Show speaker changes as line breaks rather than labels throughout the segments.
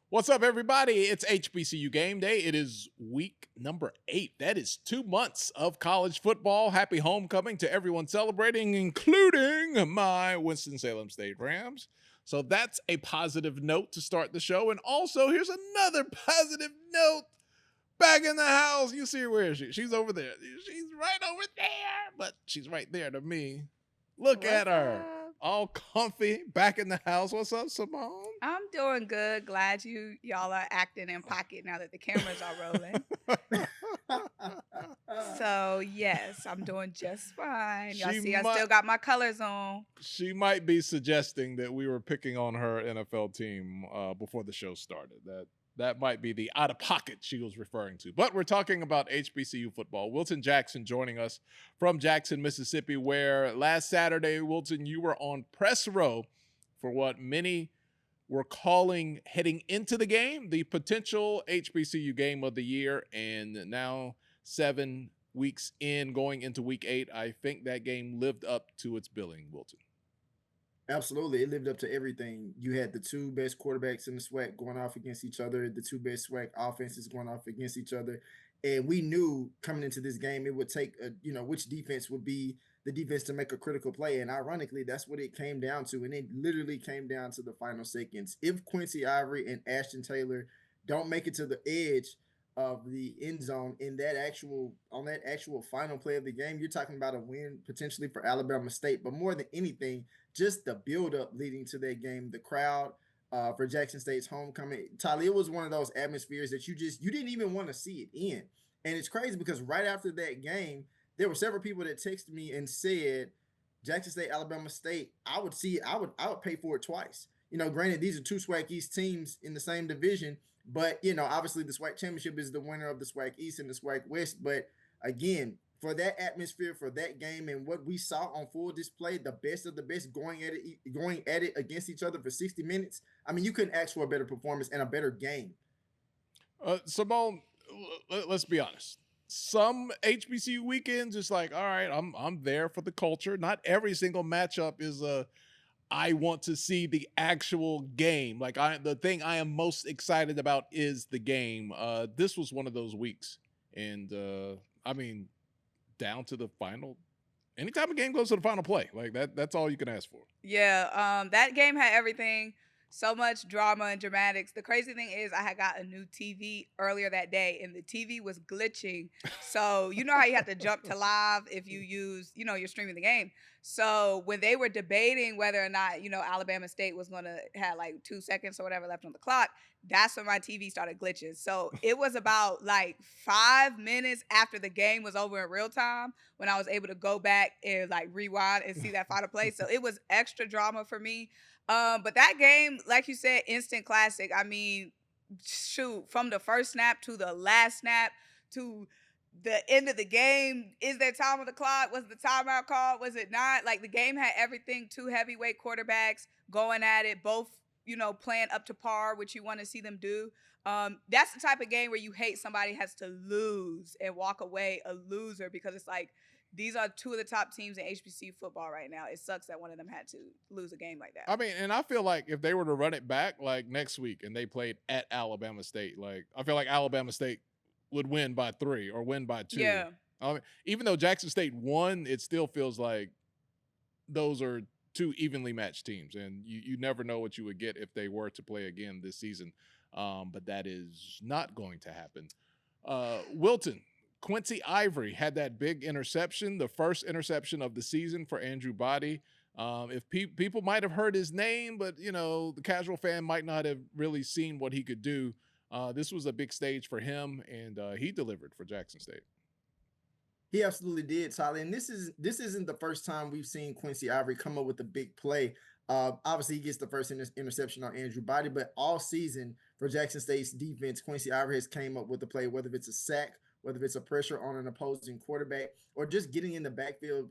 What's up, everybody? It's HBCU game day. It is week number 8. That is 2 months of college football. Happy homecoming to everyone celebrating, including my Winston-Salem State Rams. So that's a positive note to start the show. And also, here's another positive note. Back in the house. You see her, where is she? She's over there. She's right over there, but she's right there to me. Look
What's
at her.
up?
All comfy, back in the house. What's up, Symone?
I'm doing good. Glad y'all are acting in pocket now that the cameras are rolling. So yes, I'm doing just fine. Y'all
She
see, I
might
still got my colors on.
she might be suggesting that we were picking on her NFL team before the show started. That might be the out of pocket she was referring to. But we're talking about HBCU football. Wilton Jackson joining us from Jackson, Mississippi, where last Saturday, Wilton, you were on press row for what many were calling heading into the game the potential HBCU game of the year. And now 7 weeks in, going into week 8, I think that game lived up to its billing, Wilton.
Absolutely. It lived up to everything. You had the two best quarterbacks in the SWAC going off against each other, the two best SWAC offenses going off against each other. And we knew coming into this game, it would take, which defense would be the defense to make a critical play. And ironically, that's what it came down to. And it literally came down to the final seconds. If Quincy Ivory and Ashton Taylor don't make it to the edge of the end zone in that actual final play of the game, you're talking about a win potentially for Alabama State. But more than anything, just the buildup leading to that game, the crowd for Jackson State's homecoming. Tolly, it was one of those atmospheres that you didn't even want to see it in. And it's crazy because right after that game, there were several people that texted me and said, Jackson State, Alabama State, I would see it, I would pay for it twice. Granted, these are two SWAC East teams in the same division, but obviously the SWAC championship is the winner of the SWAC East and the SWAC West. But again, for that atmosphere, for that game, and what we saw on full display, the best of the best going at it against each other for 60 minutes. I mean, you couldn't ask for a better performance and a better game.
Symone, let's be honest. Some HBCU weekends, it's like, all right, I'm there for the culture. Not every single matchup is I want to see the actual game. Like the thing I am most excited about is the game. This was one of those weeks, and I mean, down to the final. Anytime a game goes to the final play, like that's all you can ask for.
Yeah, that game had everything. So much drama and dramatics. The crazy thing is I had got a new TV earlier that day and the TV was glitching. So you know how you have to jump to live if you use, you're streaming the game. So when they were debating whether or not, Alabama State was going to have like 2 seconds or whatever left on the clock, that's when my TV started glitching. So it was about like 5 minutes after the game was over in real time when I was able to go back and like rewind and see that final play. So it was extra drama for me. But that game, like you said, instant classic. I mean, shoot, from the first snap to the last snap to the end of the game, is there time on the clock? Was the timeout called? Was it not? Like the game had everything. Two heavyweight quarterbacks going at it, both playing up to par, which you want to see them do. That's the type of game where you hate somebody has to lose and walk away a loser because it's like these are two of the top teams in HBCU football right now. It sucks that one of them had to lose a game like that.
I mean, and I feel like if they were to run it back like next week and they played at Alabama State, like I feel like Alabama State would win by 3 or win by 2.
Yeah.
I mean, even though Jackson State won, it still feels like those are two evenly matched teams, and you never know what you would get if they were to play again this season. But that is not going to happen. Wilton, Quincy Ivory had that big interception, the first interception of the season for Andrew Body. If people might have heard his name, but the casual fan might not have really seen what he could do. This was a big stage for him, and he delivered for Jackson State.
He absolutely did, Tyler. And this isn't the first time we've seen Quincy Ivory come up with a big play. Obviously, he gets the first interception on Andrew Body, but all season for Jackson State's defense, Quincy Ivory has came up with a play, whether it's a sack, whether it's a pressure on an opposing quarterback, or just getting in the backfield,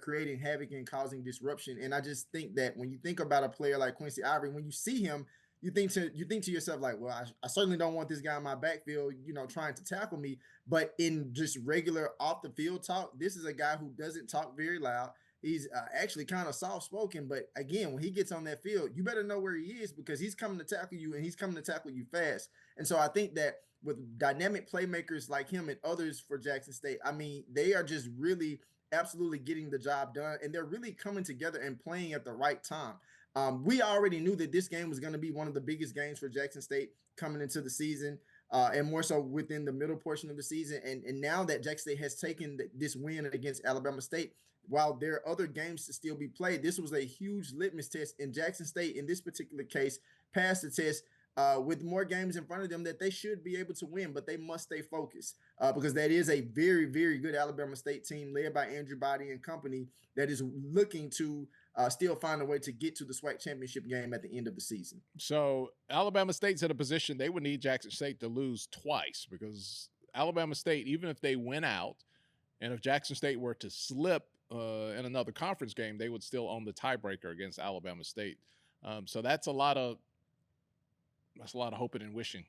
creating havoc and causing disruption. And I just think that when you think about a player like Quincy Ivory, when you see him, you think to yourself like, well, I certainly don't want this guy in my backfield, trying to tackle me. But in just regular off the field talk, this is a guy who doesn't talk very loud, He's actually kind of soft-spoken, but again, when he gets on that field, you better know where he is because he's coming to tackle you and he's coming to tackle you fast. And so I think that with dynamic playmakers like him and others for Jackson State, I mean, they are just really absolutely getting the job done, and they're really coming together and playing at the right time. We already knew that this game was going to be one of the biggest games for Jackson State coming into the season, and more so within the middle portion of the season. And now that Jackson State has taken this win against Alabama State, while there are other games to still be played, this was a huge litmus test. And Jackson State, in this particular case, passed the test with more games in front of them that they should be able to win, but they must stay focused because that is a very, very good Alabama State team led by Andrew Body and company that is looking to still find a way to get to the SWAC championship game at the end of the season.
So Alabama State's in a position they would need Jackson State to lose twice because Alabama State, even if they win out, and if Jackson State were to slip in another conference game, they would still own the tiebreaker against Alabama State. So that's a lot of hoping and wishing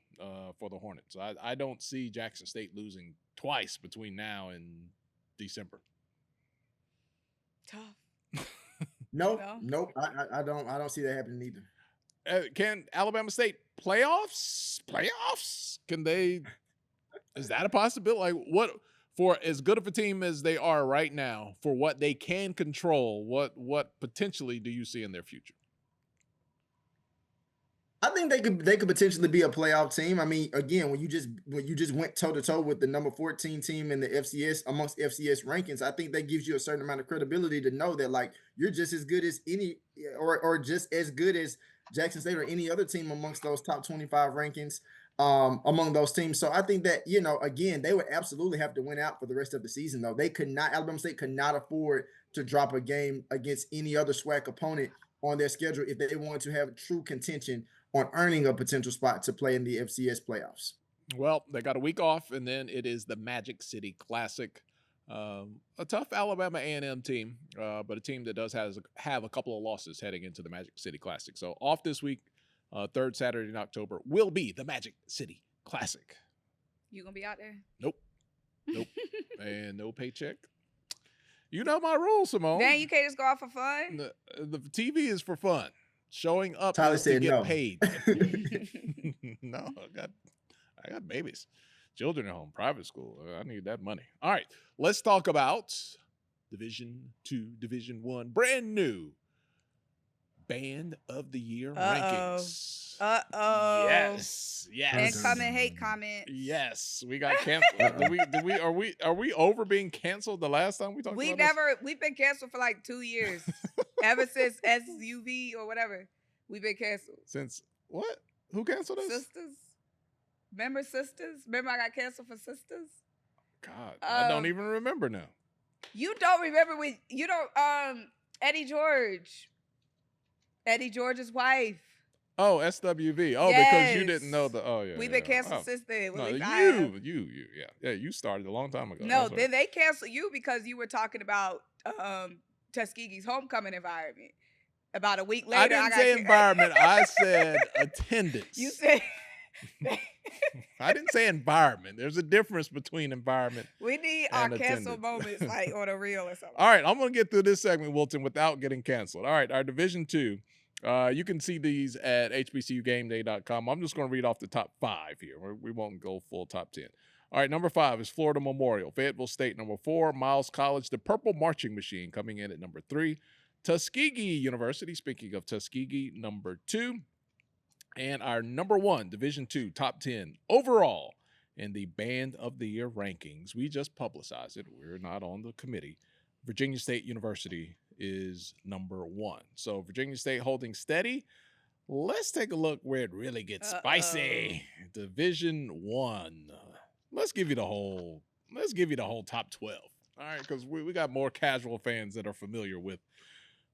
for the Hornets. I don't see Jackson State losing twice between now and December.
Tough.
Nope. I don't see that happening either.
Can Alabama State playoffs? Can they? Is that a possibility? Like what? For as good of a team as they are right now, for what they can control, what potentially do you see in their future?
I think they could potentially be a playoff team. I mean, again, when you just went toe to toe with the number 14 team in the FCS amongst FCS rankings, I think that gives you a certain amount of credibility to know that like you're just as good as any or just as good as Jackson State or any other team amongst those top 25 rankings among those teams. So I think that, again, they would absolutely have to win out for the rest of the season, though. Alabama State could not afford to drop a game against any other SWAC opponent on their schedule if they wanted to have true contention on earning a potential spot to play in the FCS playoffs.
Well, they got a week off, and then it is the Magic City Classic. A tough Alabama A&M team, but a team that does have a couple of losses heading into the Magic City Classic. So off this week, third Saturday in October will be the Magic City Classic.
You gonna be out there?
Nope. And no paycheck. You know my rules, Symone.
Dang, you can't just go out for fun?
The TV is for fun. Showing up
Tolly
is to
said
get
no.
paid. No, I got babies, children at home, private school. I need that money. All right, let's talk about Division II, Division I, brand new Band of the Year rankings. Yes.
Incoming hate comment.
Yes, we got canceled. Are we over being canceled the last time we talked about this?
We've been canceled for like 2 years. Ever since SUV or whatever, we've been canceled.
Since what? Who canceled us?
Sisters. Remember Sisters? Remember I got canceled for Sisters?
God, I don't even remember now.
You don't remember Eddie George's wife.
Oh, SWV. Oh,
yes.
Because you didn't know yeah.
We've been canceled since then.
No, you started a long time ago.
No, then they canceled you because you were talking about Tuskegee's homecoming environment. About a week later,
I didn't say environment. I said attendance.
You said.
I didn't say environment. There's a difference between environment.
We need our cancel moments like on a reel or something.
All right, I'm going to get through this segment, Wilton, without getting canceled. All right, our Division II. You can see these at hbcugameday.com. I'm just going to read off the top 5 here. We won't go full top 10. All right, number 5 is Florida Memorial. Fayetteville State, number 4. Miles College, the Purple Marching Machine, coming in at number 3. Tuskegee University, speaking of Tuskegee, number 2. And our number 1, Division II, top 10 overall in the Band of the Year rankings. We just publicized it. We're not on the committee. Virginia State University is number 1. So Virginia State holding steady. Let's take a look where it really gets spicy. Division 1. Let's give you the whole top 12. All right, because we got more casual fans that are familiar with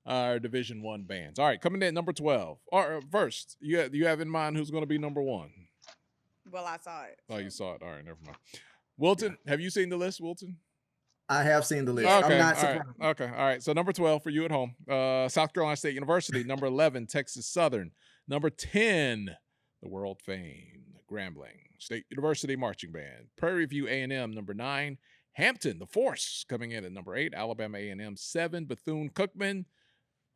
our Division I bands. All right, coming in at number 12. First, you have in mind who's going to be number 1?
Well, I saw it.
Oh, you saw it. All right, never mind. Wilton, have you seen the list, Wilton?
I have seen the list.
Okay,
I'm not surprised.
Right. Okay, all right. So number 12 for you at home. South Carolina State University. Number 11, Texas Southern. Number 10, the world-famed Grambling State University Marching Band. Prairie View A&M, number 9. Hampton, the Force, coming in at number 8. Alabama A&M 7. Bethune-Cookman.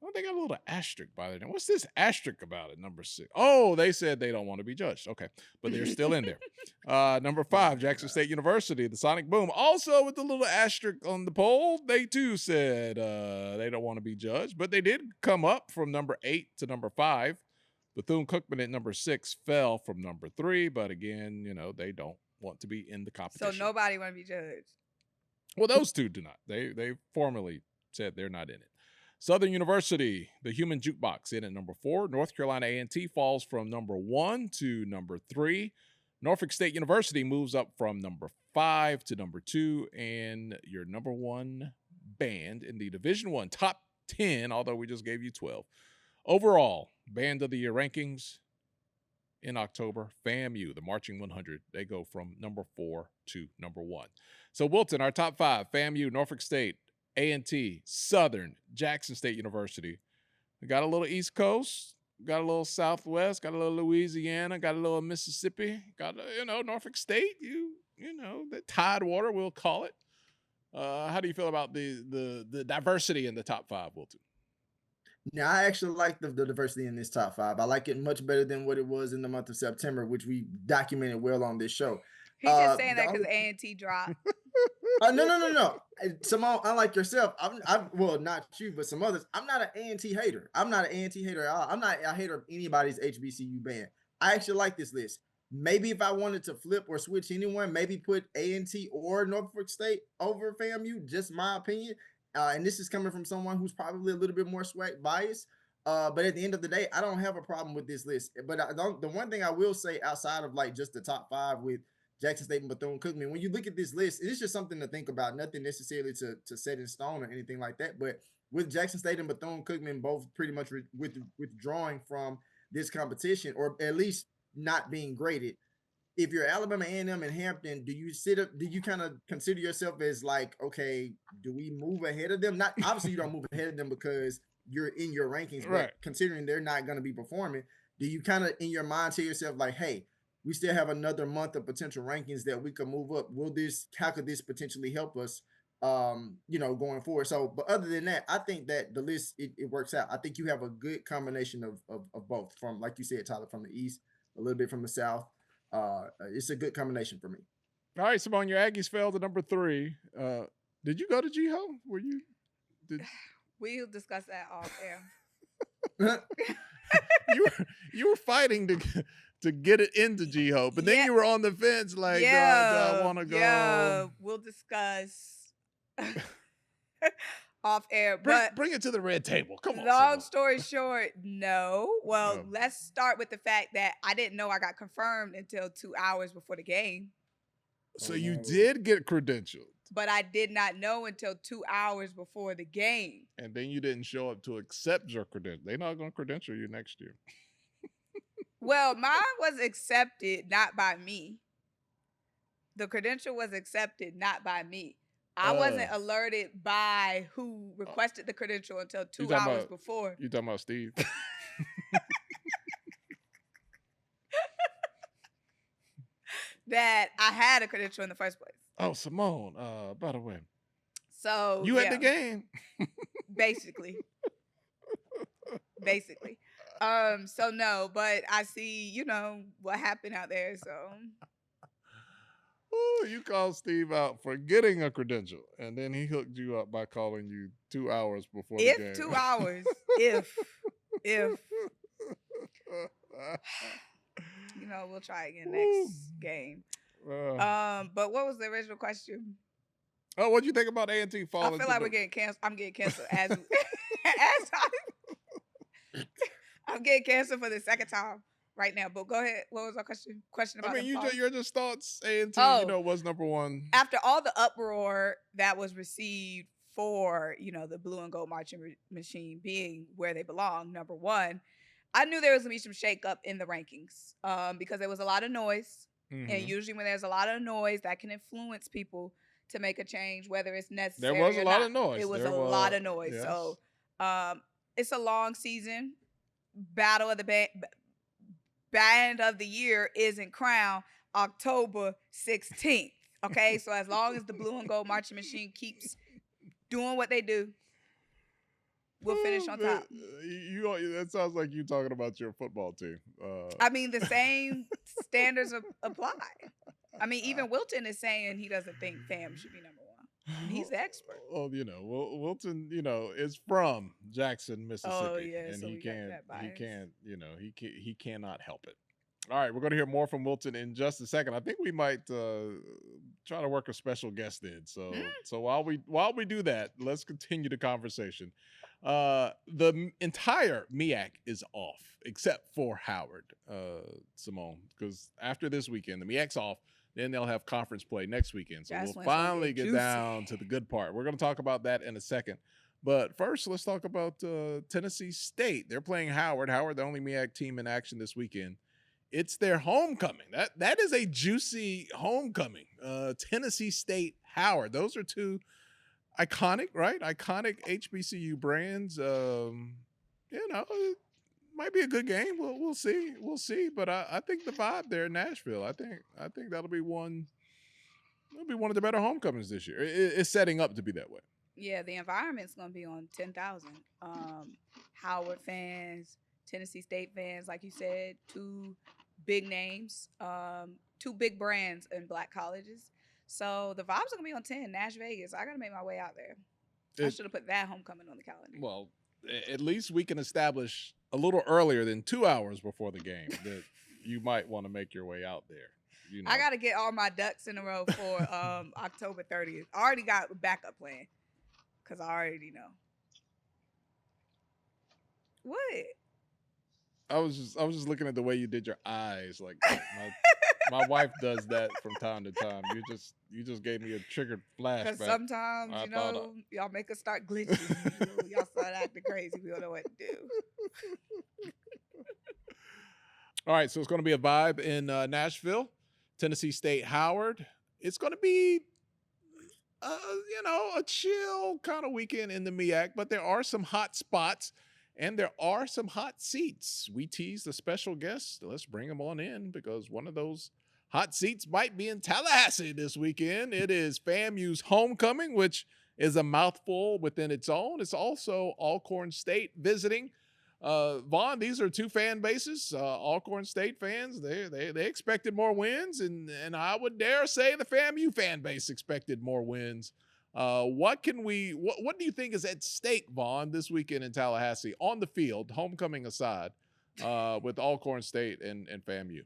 Oh, they got a little asterisk by their name. What's this asterisk about at number 6? Oh, they said they don't want to be judged. Okay, but they're still in there. Number 5, Jackson State University, the Sonic Boom. Also with the little asterisk on the poll, they too said they don't want to be judged, but they did come up from number 8 to number 5. Bethune-Cookman at number 6 fell from number 3, but again, they don't want to be in the competition.
So nobody want to be judged.
Well, those two do not. They formally said they're not in it. Southern University, the Human Jukebox, in at number 4. North Carolina A&T falls from number 1 to number 3. Norfolk State University moves up from number 5 to number 2. And your number 1 band in the Division I top 10, although we just gave you 12. Overall, Band of the Year rankings in October, FAMU, the Marching 100, they go from number 4 to number 1. So, Wilton, our top 5, FAMU, Norfolk State, A&T, Southern, Jackson State University. We got a little East Coast, got a little Southwest, got a little Louisiana, got a little Mississippi, got Norfolk State. The Tidewater, we'll call it. How do you feel about the diversity in the top 5, Wilton?
Now, I actually like the diversity in this top 5. I like it much better than what it was in the month of September, which we documented well on this show.
He's just saying that because A&T dropped.
No. Symone, unlike yourself, well, not you, but some others, I'm not an A&T hater. I'm not an A&T hater at all. I'm not a hater of anybody's HBCU band. I actually like this list. Maybe if I wanted to flip or switch anyone, maybe put A&T or Norfolk State over FAMU, just my opinion. And this is coming from someone who's probably a little bit more SWAC biased. But at the end of the day, I don't have a problem with this list. But the one thing I will say outside of like just the top 5 with Jackson State and Bethune-Cookman, when you look at this list, it's just something to think about, nothing necessarily to set in stone or anything like that. But with Jackson State and Bethune-Cookman both pretty much withdrawing from this competition, or at least not being graded, if you're Alabama A&M and Hampton, do you kind of consider yourself as like, okay, do we move ahead of them? Not obviously you don't move ahead of them because you're in your rankings,
right?
But considering they're not going to be performing, do you kind of in your mind tell yourself like, hey, we still have another month of potential rankings that we could move up. How could this potentially help us, going forward? So, but other than that, I think that the list, it works out. I think you have a good combination of both, from, like you said, Tyler, from the East, a little bit from the South. It's a good combination for me.
All right, Symone, your Aggies fell to number 3. Did you go to GHO?
We'll discuss that off air.
you were fighting to get it into GHO, but then you were on the fence, like, do I want to go?
Yeah, we'll discuss off air. But
bring it to the red table. Come on.
Long story short, no. Well, let's start with the fact that I didn't know I got confirmed until 2 hours before the game.
So you did get credentialed.
But I did not know until 2 hours before the game.
And then you didn't show up to accept your credential. They're not going to credential you next year.
Well, mine was accepted, not by me. The credential was accepted, not by me. I wasn't alerted by who requested the credential until 2 hours before.
You talking about Steve?
That I had a credential in the first place.
Oh, Symone, by the way.
So
you at the game?
Basically. So no, but I see, what happened out there. So
oh, you called Steve out for getting a credential, and then he hooked you up by calling you 2 hours before the game.
2 hours. if we'll try again next game. But what was the original question?
Oh, what'd you think about A&T falling?
I feel like we're getting canceled. I'm getting canceled as I'm getting canceled for the second time right now. But go ahead. What was our question about?
I mean, your just thoughts. A&T, was number 1
after all the uproar that was received for the blue and gold marching machine being where they belong, number 1. I knew there was gonna be some shakeup in the rankings because there was a lot of noise, and usually when there's a lot of noise, that can influence people to make a change, whether it's necessary.
There was a lot
not.
of noise.
It was a lot of noise. Yes. So it's a long season. Battle of the Band of the Year isn't crowned October 16th. Okay, so as long as the blue and gold marching machine keeps doing what they do, we'll finish on top.
That sounds like you talking about your football team.
I mean, the same standards apply. I mean, even Wilton is saying he doesn't think FAM should be number one. And he's the expert.
Well, Wilton, is from Jackson, Mississippi.
Oh, yeah,
and
so
he
we got
can't,
that bias.
he cannot help it. All right, we're going to hear more from Wilton in just a second. I think we might try to work a special guest in. So while we do that, let's continue the conversation. The entire MEAC is off except for Howard, Symone, because after this weekend, the MEAC's off. Then they'll have conference play next weekend. So we'll finally get down to the good part. We're going to talk about that in a second. But first, let's talk about Tennessee State. They're playing Howard. Howard, the only MEAC team in action this weekend. It's their homecoming. That is a juicy homecoming. Tennessee State, Howard. Those are two iconic, right? Iconic HBCU brands. It might be a good game. We'll see. We'll see. But I think the vibe there in Nashville. I think that'll be one. It'll be one of the better homecomings this year. It's setting up to be that way.
Yeah, the environment's gonna be on 10,000. Howard fans, Tennessee State fans, like you said, two big names, two big brands in black colleges. So the vibes are gonna be on 10. Nash Vegas. I gotta make my way out there. I should have put that homecoming on the calendar.
Well, at least we can establish a little earlier than 2 hours before the game that you might want to make your way out there.
I got to get all my ducks in a row for October 30th. I already got a backup plan because I already know. What?
I was just looking at the way you did your eyes. Like my wife does that from time to time. You just gave me a triggered flashback.
Because sometimes, y'all make us start glitching. Y'all start acting crazy. We don't know what to do.
All right, so it's going to be a vibe in Nashville, Tennessee State, Howard. It's going to be, a chill kind of weekend in the MEAC, but there are some hot spots. And there are some hot seats. We teased a special guest. Let's bring him on in because one of those hot seats might be in Tallahassee this weekend. It is FAMU's homecoming, which is a mouthful within its own. It's also Alcorn State visiting. Vaughn, these are two fan bases. Alcorn State fans, they expected more wins, and I would dare say the FAMU fan base expected more wins. What do you think is at stake, Vaughn, this weekend in Tallahassee on the field, homecoming aside, with Alcorn State and FAMU?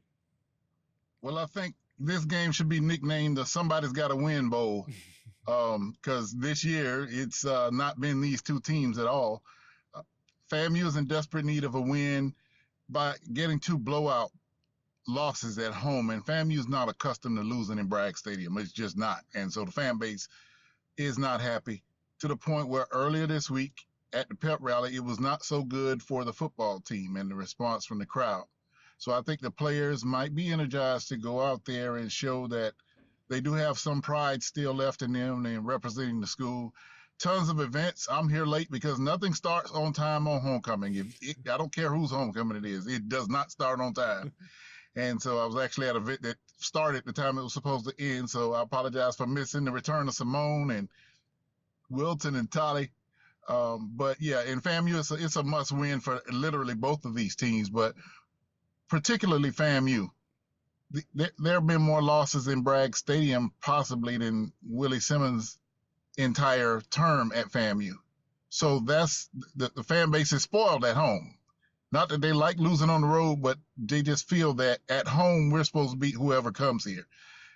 Well, I think this game should be nicknamed the Somebody's Gotta Win Bowl, because this year it's not been these two teams at all. FAMU is in desperate need of a win by getting two blowout losses at home, and FAMU is not accustomed to losing in Bragg Stadium. It's just not, and so the fan base is not happy, to the point where earlier this week at the pep rally, it was not so good for the football team and the response from the crowd. So I think the players might be energized to go out there and show that they do have some pride still left in them and representing the school. Tons of events. I'm here late because nothing starts on time on homecoming. I don't care whose homecoming it is. It does not start on time. And so I was actually at an event that started the time it was supposed to end. So I apologize for missing the return of Symone and Wilton and Tolly. But yeah, in FAMU, it's a must win for literally both of these teams, but particularly FAMU. There have been more losses in Bragg Stadium possibly than Willie Simmons' entire term at FAMU. So that's the fan base is spoiled at home. Not that they like losing on the road, but they just feel that at home we're supposed to beat whoever comes here.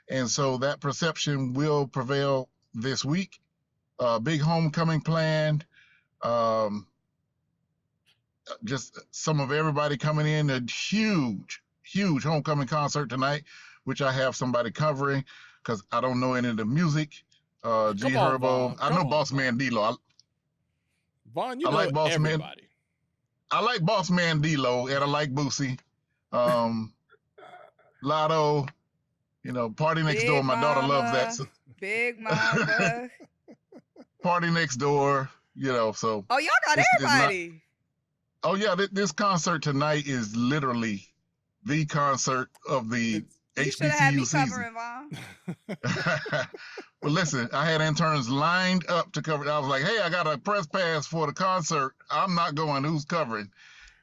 And so that perception will prevail this week. Big homecoming planned. Just some of everybody coming in. A huge homecoming concert tonight, which I have somebody covering because I don't know any of the music. G Herbo. I know Boss Man D-Lo.
Vaughn, you know like Boss everybody. Man.
I like Boss Man D-Lo, and I like Boosie. Lotto, Party Next Door. My daughter loves that. So.
Big Mama.
Party Next Door, so.
Oh, y'all got everybody.
Oh, yeah, this concert tonight is literally the concert of the HBCU season.
Covering, Vaughn.
Well, listen, I had interns lined up to cover it. I was like, hey, I got a press pass for the concert. I'm not going. Who's covering?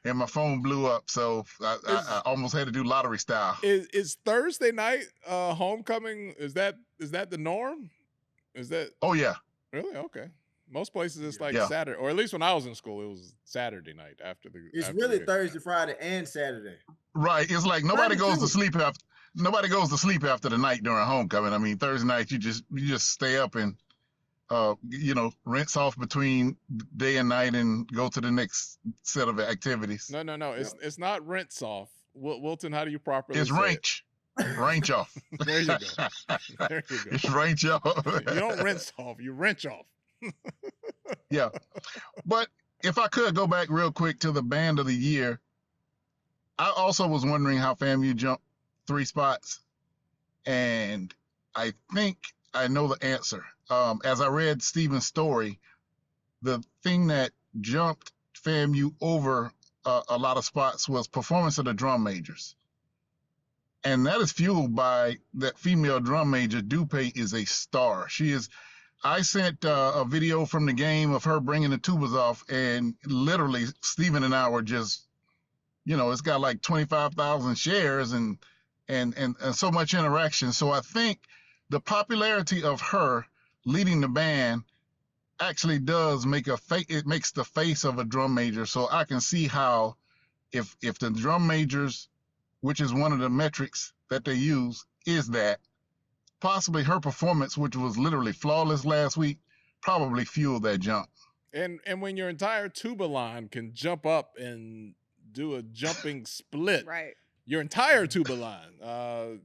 And my phone blew up. So I almost had to do lottery style.
Is Thursday night homecoming? Is that the norm? Is that?
Oh, yeah.
Really? Okay. Most places it's like
Yeah.
Saturday, or at least when I was in school, it was Saturday night after the.
It's
after
really
the,
Thursday, Friday, and Saturday.
Right. It's like nobody
Friday
goes
too.
to sleep after. Nobody goes to sleep after the night during homecoming. I mean, Thursday night you just stay up and rinse off between day and night and go to the next set of activities.
No. It's not rinse off. Wilton, how do you properly?
It's
say
wrench. Wrench off.
There you go. There you go.
It's wrench off.
You don't rinse off. You wrench off.
Yeah. But if I could go back real quick to the band of the year, I also was wondering how FAMU jumped 3 spots, and I think I know the answer. As I read Stephen's story, the thing that jumped FAMU over a lot of spots was performance of the drum majors. And that is fueled by that female drum major, Dupe, is a star. I sent a video from the game of her bringing the tubas off, and literally Stephen and I were just, it's got like 25,000 shares and so much interaction. So I think the popularity of her leading the band actually does make it makes the face of a drum major. So I can see how if the drum majors, which is one of the metrics that they use, is that possibly her performance, which was literally flawless last week, probably fueled that jump.
And when your entire tuba line can jump up and do a jumping split,
Right.
Your entire tuba line,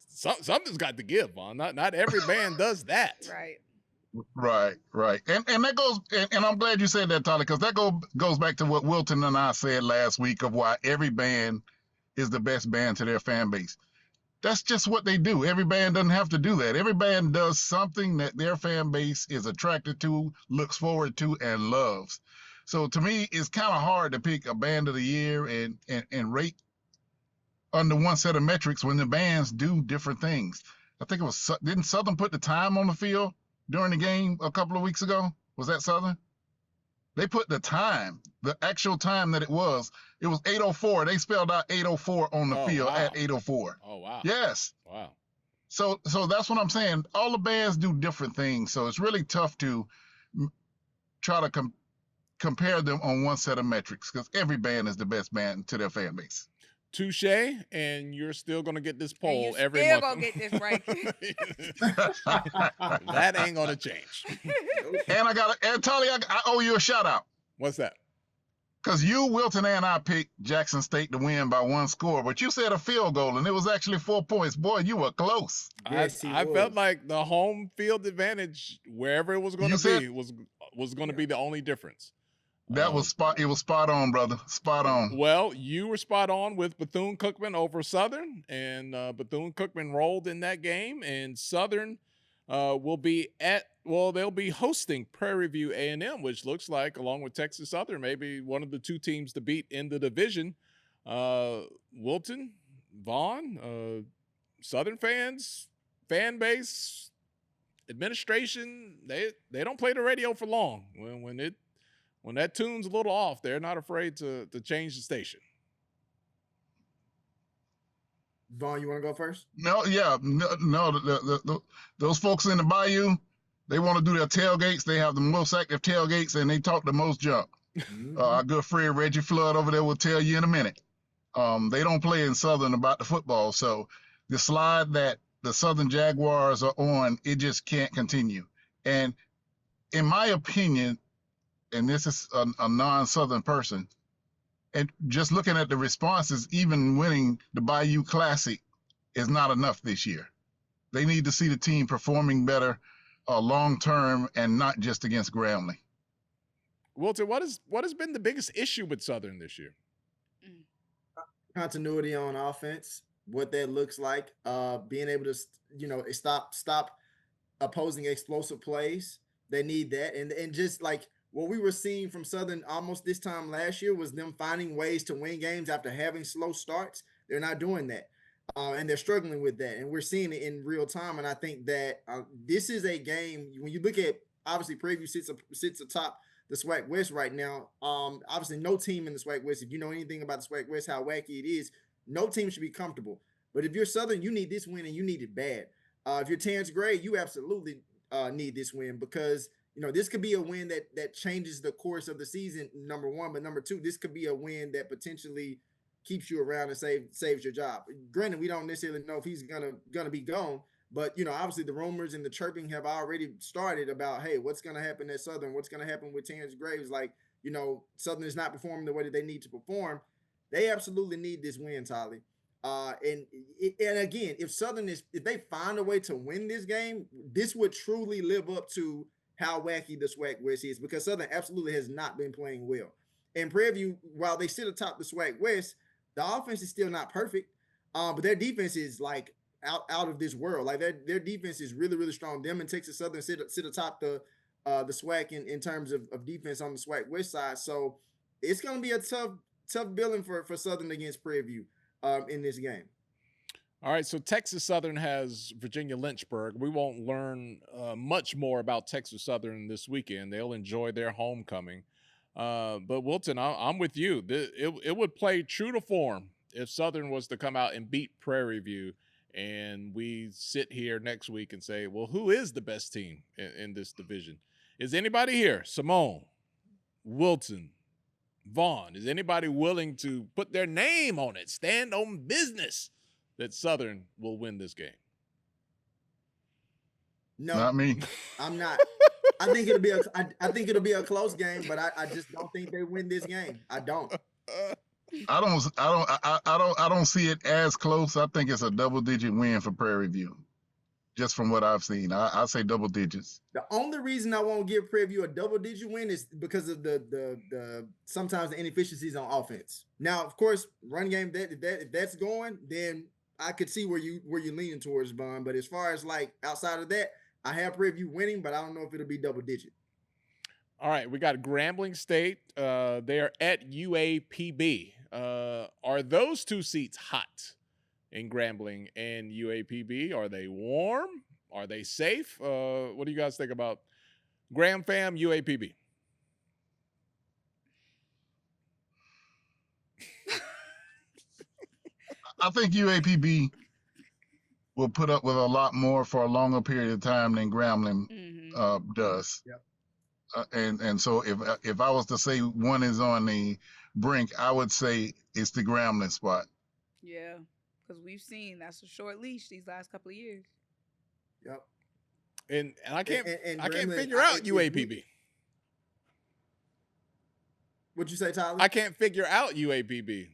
something's got to give, Vaughn. Not every band does that.
Right.
Right. And that goes, and I'm glad you said that, Tolly, because that goes back to what Wilton and I said last week of why every band is the best band to their fan base. That's just what they do. Every band doesn't have to do that. Every band does something that their fan base is attracted to, looks forward to, and loves. So to me, it's kind of hard to pick a band of the year and rate under one set of metrics when the bands do different things. I think it was, didn't Southern put the time on the field during the game a couple of weeks ago? Was that Southern? They put the time, the actual time that it was 8:04. They spelled out 8:04 on the field at 8:04.
Oh, wow.
Yes.
Wow.
So that's what I'm saying. All the bands do different things. So it's really tough to try to compare them on one set of metrics because every band is the best band to their fan base.
Touche, and you're still gonna get this poll every
month.
Still
gonna get this ranking.
That ain't gonna change.
And Tolly, I owe you a shout out.
What's that?
Because you, Wilton, and I picked Jackson State to win by 1 score, but you said a field goal, and it was actually 4 points. Boy, you were close.
Yes,
I felt like the home field advantage, wherever it was going to be, was going to be the only difference.
That was spot. It was spot on, brother. Spot on.
Well, you were spot on with Bethune-Cookman over Southern, and Bethune-Cookman rolled in that game, and Southern will be they'll be hosting Prairie View A&M, which looks like, along with Texas Southern, maybe one of the 2 teams to beat in the division. Wilton, Vaughn, Southern fans, fan base, administration, they don't play the radio for long. When that tune's a little off, they're not afraid to change the station.
Vaughn, you want to go first?
No. Those folks in the Bayou, they want to do their tailgates. They have the most active tailgates, and they talk the most junk. Our good friend Reggie Flood over there will tell you in a minute. They don't play in Southern about the football, so the slide that the Southern Jaguars are on, it just can't continue. And in my opinion, and this is a non-Southern person, and just looking at the responses, even winning the Bayou Classic is not enough this year. They need to see the team performing better long-term and not just against Grambling.
Wilton, what has been the biggest issue with Southern this year?
Continuity on offense, what that looks like, being able to, stop opposing explosive plays. They need that. And just like, what we were seeing from Southern almost this time last year was them finding ways to win games after having slow starts. They're not doing that. and they're struggling with that, and we're seeing it in real time. And I think that this is a game when you look at, obviously Prairie View sits atop the SWAC West right now. Obviously no team in the SWAC West, if you know anything about the SWAC West, how wacky it is, no team should be comfortable. But if you're Southern, you need this win, and you need it bad. If you're Terrence Gray, you absolutely need this win, because this could be a win that changes the course of the season, number one. But number two, this could be a win that potentially keeps you around and saves your job. Granted, we don't necessarily know if he's gonna be gone, but obviously the rumors and the chirping have already started about, hey, what's gonna happen at Southern? What's gonna happen with Terrence Graves? Like, Southern is not performing the way that they need to perform. They absolutely need this win, Tolly. And again, if they find a way to win this game, this would truly live up to how wacky the SWAC West is, because Southern absolutely has not been playing well. And Prairie View, while they sit atop the SWAC West, the offense is still not perfect, but their defense is like out of this world. Like their defense is really, really strong. Them and Texas Southern sit atop the SWAC in terms of defense on the SWAC West side. So it's going to be a tough billing for Southern against Prairie View in this game.
All right, so Texas Southern has Virginia Lynchburg. We won't learn much more about Texas Southern this weekend. They'll enjoy their homecoming. But Wilton, I'm with you. It would play true to form if Southern was to come out and beat Prairie View, and we sit here next week and say, well, who is the best team in this division? Is anybody here? Symone, Wilton, Vaughn, is anybody willing to put their name on it, stand on business that Southern will win this game?
No,
not me.
I'm not. I think it'll be a close game, but I just don't think they win this game. I don't.
I don't see it as close. I think it's a double-digit win for Prairie View, just from what I've seen. I say double digits.
The only reason I won't give Prairie View a double-digit win is because of the sometimes the inefficiencies on offense. Now, of course, run game if that's going, then I could see where you're leaning towards, Vaughn. But as far as like outside of that, I have Prairie View winning, but I don't know if it'll be double-digit.
All right, we got Grambling State. They are at UAPB. Are those two seats hot in Grambling and UAPB? Are they warm? Are they safe? What do you guys think about Gram Fam, UAPB?
I think UAPB will put up with a lot more for a longer period of time than Grambling does.
Yep.
And so if I was to say one is on the brink, I would say it's the Grambling spot.
Yeah, because we've seen that's a short leash these last couple of years.
Yep.
And I can't
and
I can't
Grambling,
figure out UAPB.
What'd you say, Tyler?
I can't figure out UAPB.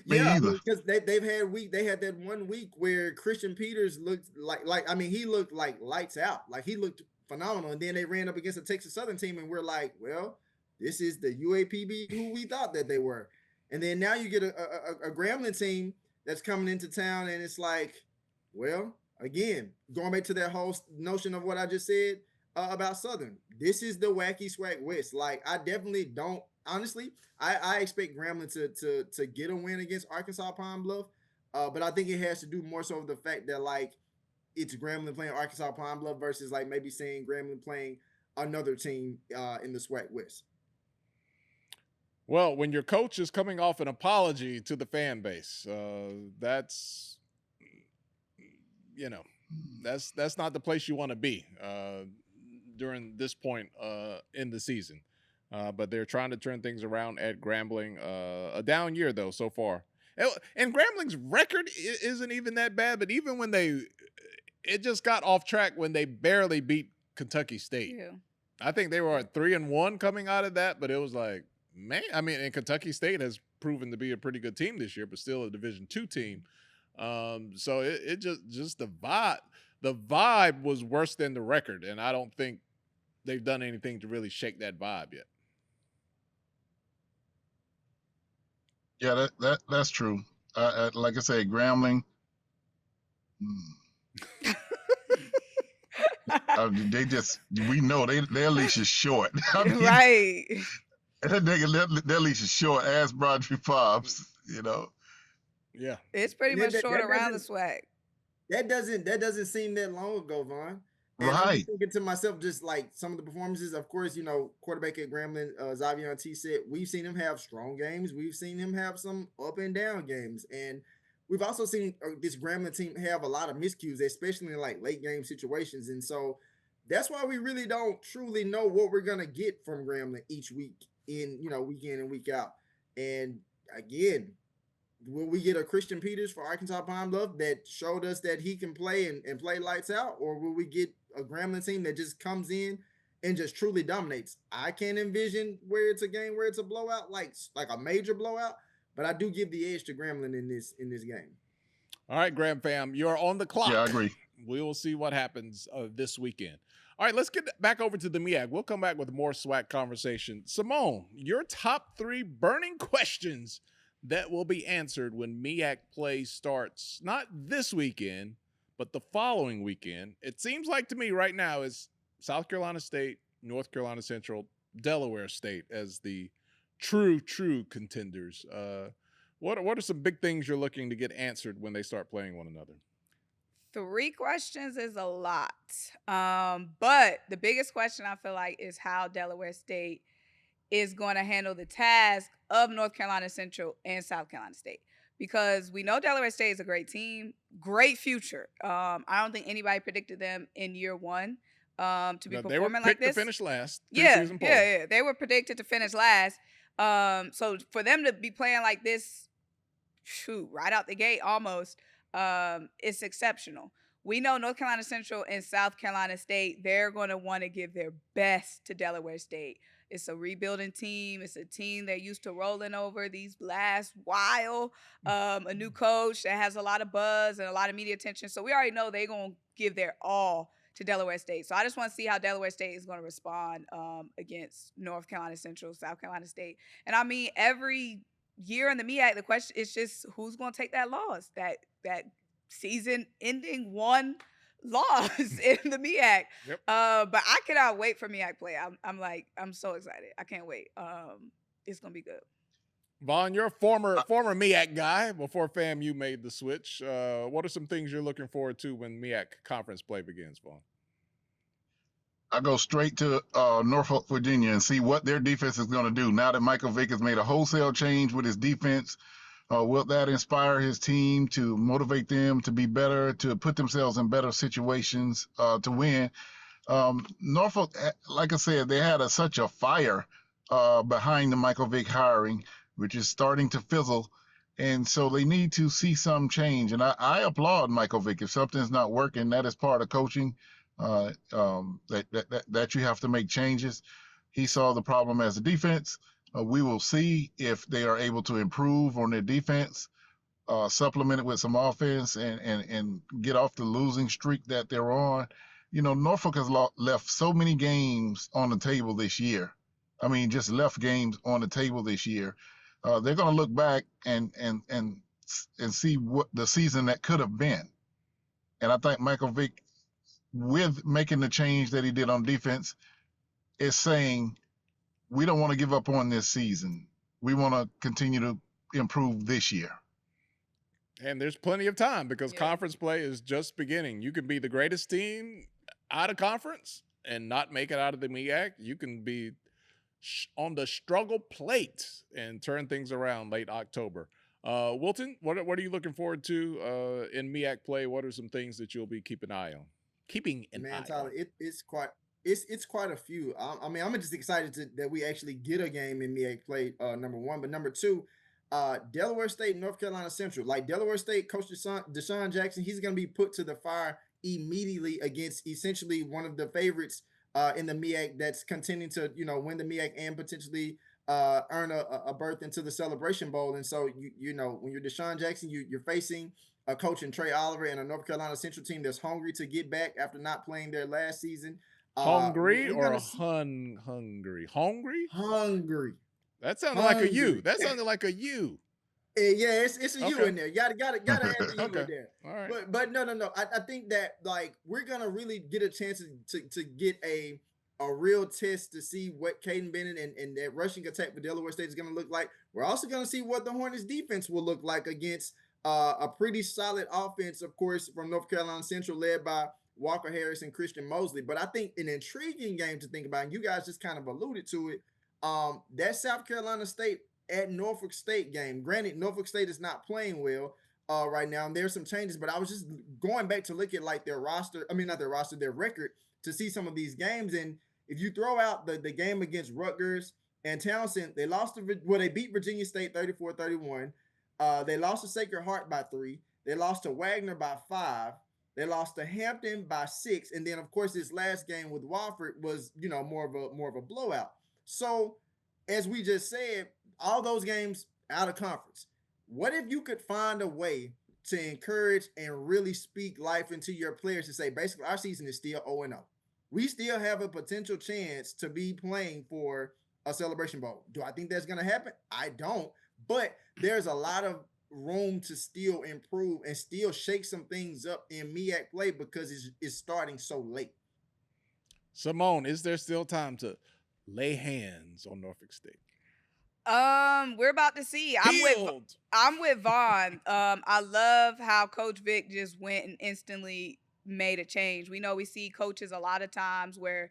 Me either.
Because they had that 1 week where Christian Peters looked he looked like lights out. Like he looked phenomenal. And then they ran up against a Texas Southern team, and we're like, well, this is the UAPB who we thought that they were. And then now you get a Grambling team that's coming into town, and it's like, well, again, going back to that whole notion of what I just said about Southern. This is the wacky SWAC West. Like, I definitely don't. Honestly, I expect Grambling to get a win against Arkansas Pine Bluff, but I think it has to do more so with the fact that like it's Grambling playing Arkansas Pine Bluff versus like maybe saying Grambling playing another team in the SWAC West.
Well, when your coach is coming off an apology to the fan base, that's not the place you want to be during this point in the season. But they're trying to turn things around at Grambling. A down year, though, so far. And Grambling's record isn't even that bad, but even when it just got off track when they barely beat Kentucky State.
Yeah.
I think they were at 3-1 coming out of that, but it was like, man, I mean, and Kentucky State has proven to be a pretty good team this year, but still a Division II team. So it just the vibe was worse than the record, and I don't think they've done anything to really shake that vibe yet.
Yeah, that's true. Like I said, Grambling. We know their leash is short. I mean,
right.
Their leash is short as Broderick Fobbs,
Yeah.
It's pretty
That,
much
that,
short
that
around the
doesn't
SWAC.
that doesn't seem that long ago, Vaughn. And I'm
Right.
just thinking to myself, just like some of the performances, of course, quarterback at Grambling, Xavier T said, we've seen him have strong games. We've seen him have some up and down games. And we've also seen this Grambling team have a lot of miscues, especially in like late game situations. And so that's why we really don't truly know what we're going to get from Grambling each week week in and week out. And again, will we get a Christian Peters for Arkansas Pine Bluff that showed us that he can play and play lights out? Or will we get a Grambling team that just comes in and just truly dominates? I can't envision where it's a game where it's a blowout, like a major blowout, but I do give the edge to Grambling in this game.
All right, Graham fam, you're on the clock.
Yeah, I agree.
We will see what happens this weekend. All right, let's get back over to the MEAC. We'll come back with more SWAC conversation. Symone, your top 3 burning questions that will be answered when MEAC play starts, not this weekend, but the following weekend. It seems like to me right now is South Carolina State, North Carolina Central, Delaware State as the true contenders. What are some big things you're looking to get answered when they start playing one another?
3 questions is a lot. But the biggest question I feel like is how Delaware State is going to handle the task of North Carolina Central and South Carolina State. Because we know Delaware State is a great team, great future. I don't think anybody predicted them in year 1 to be performing like this.
To finish last.
Yeah. They were predicted to finish last. So for them to be playing like this, right out the gate almost, it's exceptional. We know North Carolina Central and South Carolina State, they're going to want to give their best to Delaware State. It's a rebuilding team. It's a team they're used to rolling over these last while. A new coach that has a lot of buzz and a lot of media attention. So we already know they're going to give their all to Delaware State. So I just want to see how Delaware State is going to respond against North Carolina Central, South Carolina State. And I mean, every year in the MEAC, the question is just who's going to take that loss, that season-ending one loss in the MEAC.
Yep.
But I cannot wait for MEAC play. I'm so excited. I can't wait. It's gonna be good.
Vaughn, you're a former MEAC guy before FAMU made the switch. What are some things you're looking forward to when MEAC conference play begins, Vaughn?
I go straight to Norfolk, Virginia, and see what their defense is going to do now that Michael Vick has made a wholesale change with his defense. Will that inspire his team to motivate them to be better, to put themselves in better situations to win? Norfolk, like I said, they had such a fire behind the Michael Vick hiring, which is starting to fizzle. And so they need to see some change. And I applaud Michael Vick. If something's not working, that is part of coaching, that you have to make changes. He saw the problem as a defense. We will see if they are able to improve on their defense, supplement it with some offense, and get off the losing streak that they're on. Norfolk has left so many games on the table this year. I mean, just left games on the table this year. They're going to look back and see what the season that could have been. And I think Michael Vick, with making the change that he did on defense, is saying, we don't want to give up on this season. We want to continue to improve this year.
And there's plenty of time because conference play is just beginning. You can be the greatest team out of conference and not make it out of the MEAC. You can be on the struggle plate and turn things around late October. Wilton, what are you looking forward to in MEAC play? What are some things that you'll be keeping an eye on?
Tyler, it's quite a few. I mean, I'm just excited that we actually get a game in MEAC play, number 1. But number 2, Delaware State, North Carolina Central. Like Delaware State, Coach Deshaun Jackson, he's going to be put to the fire immediately against essentially one of the favorites in the MEAC that's contending to, win the MEAC and potentially earn a berth into the Celebration Bowl. And so, when you're Deshaun Jackson, you're facing a coach in Trey Oliver and a North Carolina Central team that's hungry to get back after not playing their last season.
Hungry or hungry? Hungry?
Hungry.
That sounded like a U. That sounded like a U.
Yeah, it's a U in there. Gotta add the U in there.
All right.
But no. I think that we're gonna really get a chance to get a real test to see what Caden Bennett and that rushing attack for Delaware State is gonna look like. We're also gonna see what the Hornets defense will look like against A pretty solid offense, of course, from North Carolina Central, led by Walker Harris and Christian Mosley. But I think an intriguing game to think about, and you guys just kind of alluded to it, that South Carolina State at Norfolk State game. Granted, Norfolk State is not playing well right now, and there's some changes, but I was just going back to look at like their roster. I mean, not their roster, their record to see some of these games. And if you throw out the game against Rutgers and Townsend, they lost to, well, they beat Virginia State 34-31. They lost to Sacred Heart by 3. They lost to Wagner by 5. They lost to Hampton by 6. And then, of course, this last game with Wofford was, more of a blowout. So, as we just said, all those games out of conference. What if you could find a way to encourage and really speak life into your players to say, basically, our season is still 0-0. We still have a potential chance to be playing for a Celebration Bowl. Do I think that's going to happen? I don't. But there's a lot of room to still improve and still shake some things up in MEAC play because it's starting so late.
Symone, is there still time to lay hands on Norfolk State?
We're about to see. I'm with Vaughn. I love how Coach Vick just went and instantly made a change. We see coaches a lot of times where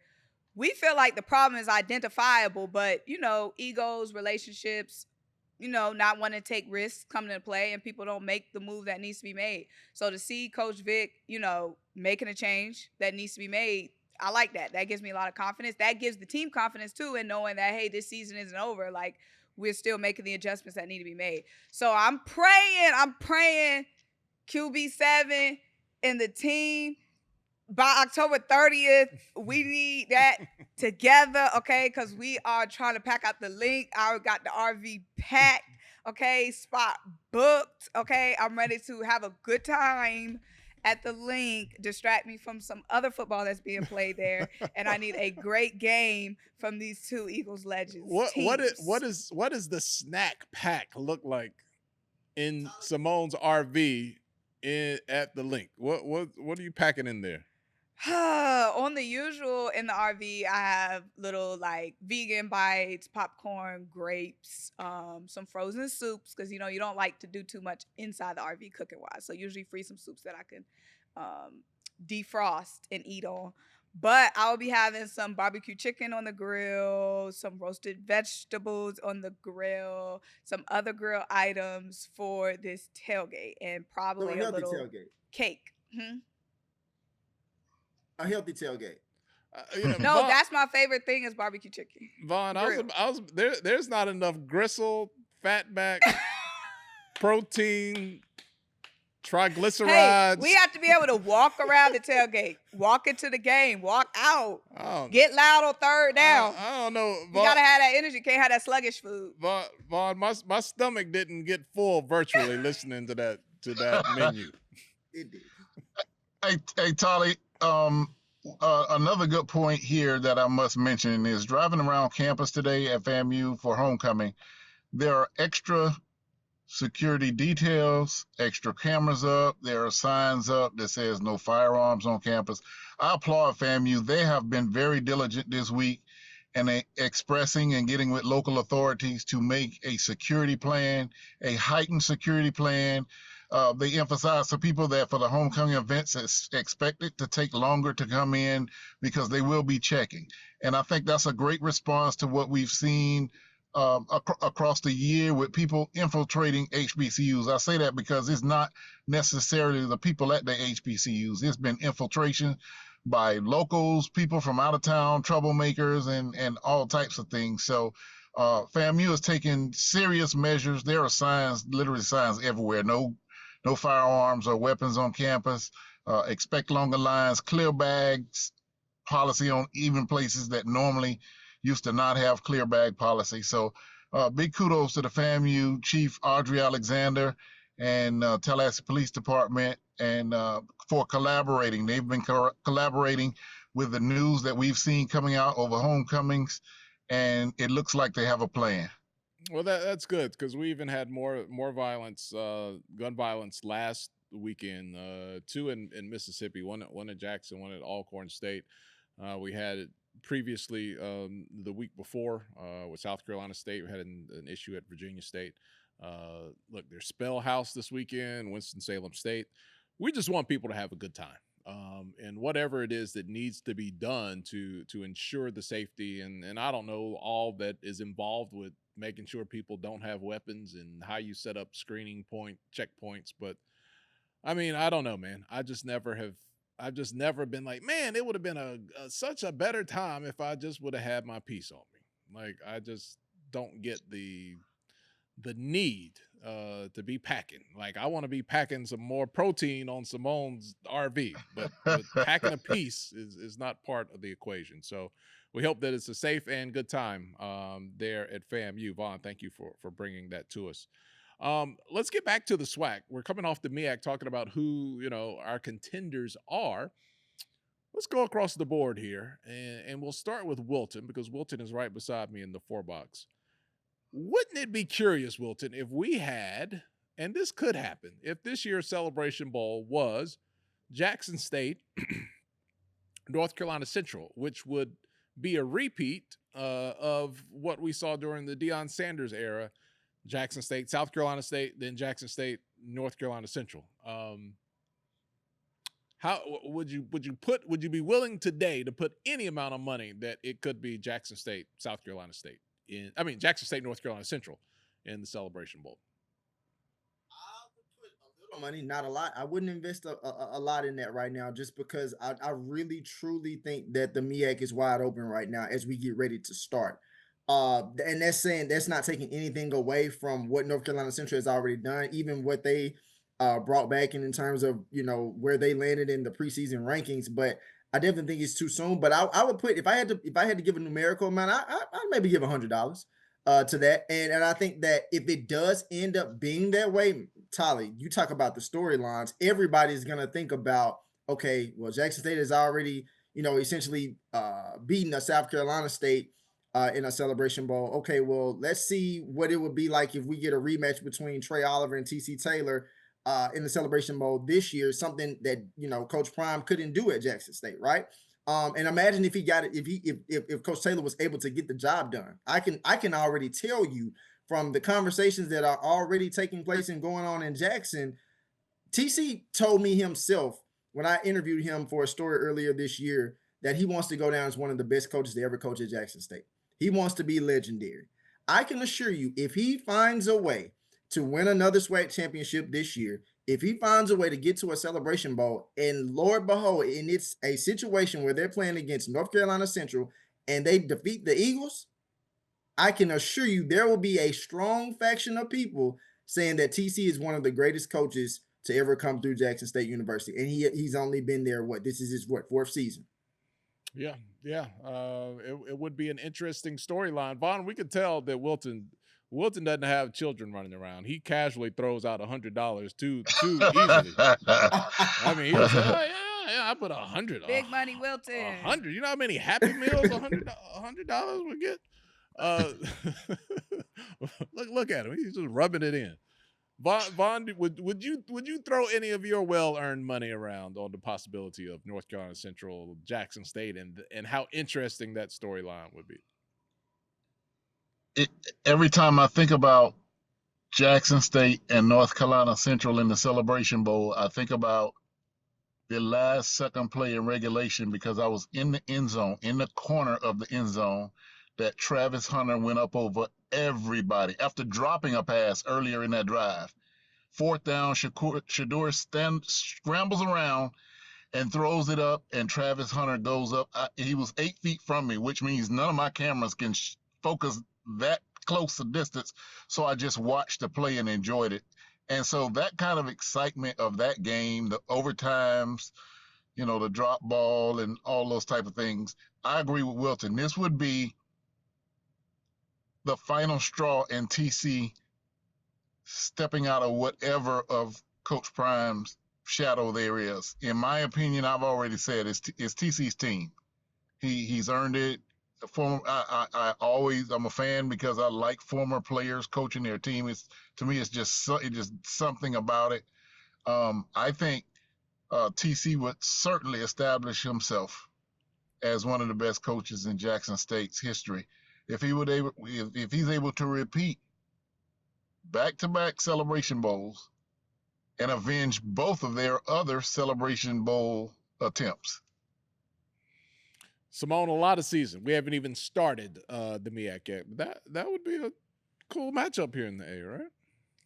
we feel like the problem is identifiable, but egos, relationships, not wanting to take risks come into play, and people don't make the move that needs to be made. So to see Coach Vick, making a change that needs to be made, I like that. That gives me a lot of confidence. That gives the team confidence too, in knowing that, hey, this season isn't over. Like, we're still making the adjustments that need to be made. So I'm praying QB7 and the team by October 30th, we need that together, okay? Because we are trying to pack out the link. I got the RV packed, okay? Spot booked, okay? I'm ready to have a good time at the link, distract me from some other football that's being played there, and I need a great game from these two Eagles legends.
What does the snack pack look like in Symone's RV at the link? What are you packing in there?
On the usual in the RV, I have little like vegan bites, popcorn, grapes, some frozen soups, because you don't like to do too much inside the RV cooking wise. So usually freeze some soups that I can defrost and eat on. But I'll be having some barbecue chicken on the grill, some roasted vegetables on the grill, some other grill items for this tailgate, and probably a little
tailgate.
Cake.
A healthy tailgate.
No,
Vaughn,
that's my favorite thing is barbecue chicken.
Vaughn, there's not enough gristle, fatback, protein, triglycerides.
Hey, we have to be able to walk around the tailgate, walk into the game, walk out, get loud on third down.
I don't know. Vaughn,
you gotta have that energy. Can't have that sluggish food.
Vaughn, my stomach didn't get full virtually listening to that menu.
It did.
Hey, Tolly. Another good point here that I must mention is driving around campus today at FAMU for homecoming. There are extra security details, extra cameras up. There are signs up that says no firearms on campus. I applaud FAMU. They have been very diligent this week and expressing and getting with local authorities to make a security plan, a heightened security plan. They emphasize to people that for the homecoming events, it's expected to take longer to come in because they will be checking. And I think that's a great response to what we've seen across the year with people infiltrating HBCUs. I say that because it's not necessarily the people at the HBCUs. It's been infiltration by locals, people from out of town, troublemakers, and all types of things. So FAMU is taking serious measures. There are signs, literally signs everywhere. No firearms or weapons on campus. Expect longer lines, clear bags policy on even places that normally used to not have clear bag policy. So big kudos to the FAMU Chief Audrey Alexander and Tallahassee Police Department and for collaborating. They've been collaborating with the news that we've seen coming out over homecomings, and it looks like they have a plan.
Well, that's good because we even had more violence, gun violence last weekend. 2 in Mississippi, one at Jackson, one at Alcorn State. We had it previously the week before with South Carolina State. We had an issue at Virginia State. Look, there's Spell House this weekend, Winston-Salem State. We just want people to have a good time. And whatever it is that needs to be done to ensure the safety, and I don't know all that is involved with making sure people don't have weapons and how you set up screening checkpoints. But I mean, I don't know, man. I've just never been like, man, it would have been such a better time if I just would have had my piece on me. Like, I just don't get the need to be packing. Like, I want to be packing some more protein on Symone's RV, but packing a piece is not part of the equation. So we hope that it's a safe and good time there at FAMU. Vaughn, thank you for bringing that to us. Let's get back to the SWAC. We're coming off the MEAC talking about who, our contenders are. Let's go across the board here, and we'll start with Wilton, because Wilton is right beside me in the 4-box. Wouldn't it be curious, Wilton, if we had, and this could happen, if this year's Celebration Bowl was Jackson State, North Carolina Central, which would be a repeat of what we saw during the Deion Sanders era, Jackson State, South Carolina State, then Jackson State, North Carolina Central. How would you be willing today to put any amount of money that it could be Jackson State, South Carolina State? Jackson State, North Carolina Central in the Celebration Bowl?
I would put a little money, not a lot. I wouldn't invest a lot in that right now, just because I really, truly think that the MEAC is wide open right now as we get ready to start. And that's not taking anything away from what North Carolina Central has already done, even what they brought back in terms of, where they landed in the preseason rankings. But I definitely think it's too soon. But I would put, if I had to give a numerical amount, I'd maybe give $100 to that. And I think that if it does end up being that way, Tolly, you talk about the storylines, everybody's gonna think about, okay, well, Jackson State has already, essentially beaten a South Carolina State in a Celebration Bowl. Okay, well, let's see what it would be like if we get a rematch between Trey Oliver and TC Taylor in the Celebration Bowl this year, something that Coach Prime couldn't do at Jackson State, right? And imagine if he got it, if Coach Taylor was able to get the job done. I can already tell you from the conversations that are already taking place and going on in Jackson. TC told me himself when I interviewed him for a story earlier this year that he wants to go down as one of the best coaches to ever coach at Jackson State. He wants to be legendary. I can assure you, if he finds a way to win another SWAC championship this year, if he finds a way to get to a Celebration Bowl, and Lord behold, and it's a situation where they're playing against North Carolina Central and they defeat the Eagles, I can assure you there will be a strong faction of people saying that TC is one of the greatest coaches to ever come through Jackson State University. And he's only been there, this is his fourth season.
Yeah. It would be an interesting storyline. Vaughn, we could tell that Wilton doesn't have children running around. He casually throws out $100 too easily. I mean, he was like, oh, yeah, I put $100.
Big money, Wilton.
$100. You know how many Happy Meals $100 would get? Look at him. He's just rubbing it in. Vaughn, would you throw any of your well-earned money around on the possibility of North Carolina Central, Jackson State, and how interesting that storyline would be?
Every time I think about Jackson State and North Carolina Central in the Celebration Bowl, I think about the last second play in regulation, because I was in the end zone, in the corner of the end zone, that Travis Hunter went up over everybody after dropping a pass earlier in that drive. Fourth down, Shador scrambles around and throws it up, and Travis Hunter goes up. He was 8 feet from me, which means none of my cameras can focus that close a distance. So I just watched the play and enjoyed it. And so that kind of excitement of that game, the overtimes, the drop ball and all those type of things, I agree with Wilton. This would be the final straw in TC stepping out of whatever of Coach Prime's shadow there is. In my opinion, I've already said it's TC's team. He's earned it. I'm a fan because I like former players coaching their team. To me, it's just something about it. I think TC would certainly establish himself as one of the best coaches in Jackson State's history if he's able to repeat back-to-back Celebration Bowls and avenge both of their other Celebration Bowl attempts.
Symone, a lot of season. We haven't even started the MEAC yet. That would be a cool matchup here in the A, right?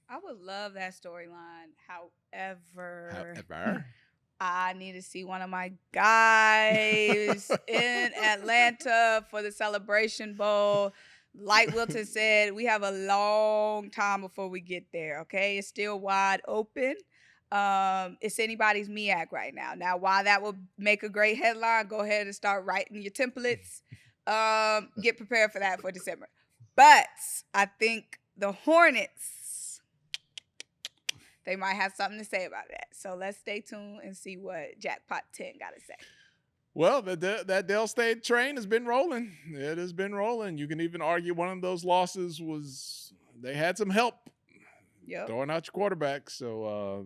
I would love that storyline. However, I need to see one of my guys in Atlanta for the Celebration Bowl. Like Wilton said, we have a long time before we get there, okay? It's still wide open. It's anybody's MEAC right now. Now, while that will make a great headline, go ahead and start writing your templates. Get prepared for that for December. But I think the Hornets, they might have something to say about that. So let's stay tuned and see what Jackpot 10 got to say.
Well, that Dell State train has been rolling. It has been rolling. You can even argue one of those losses was they had some help throwing out your quarterback. So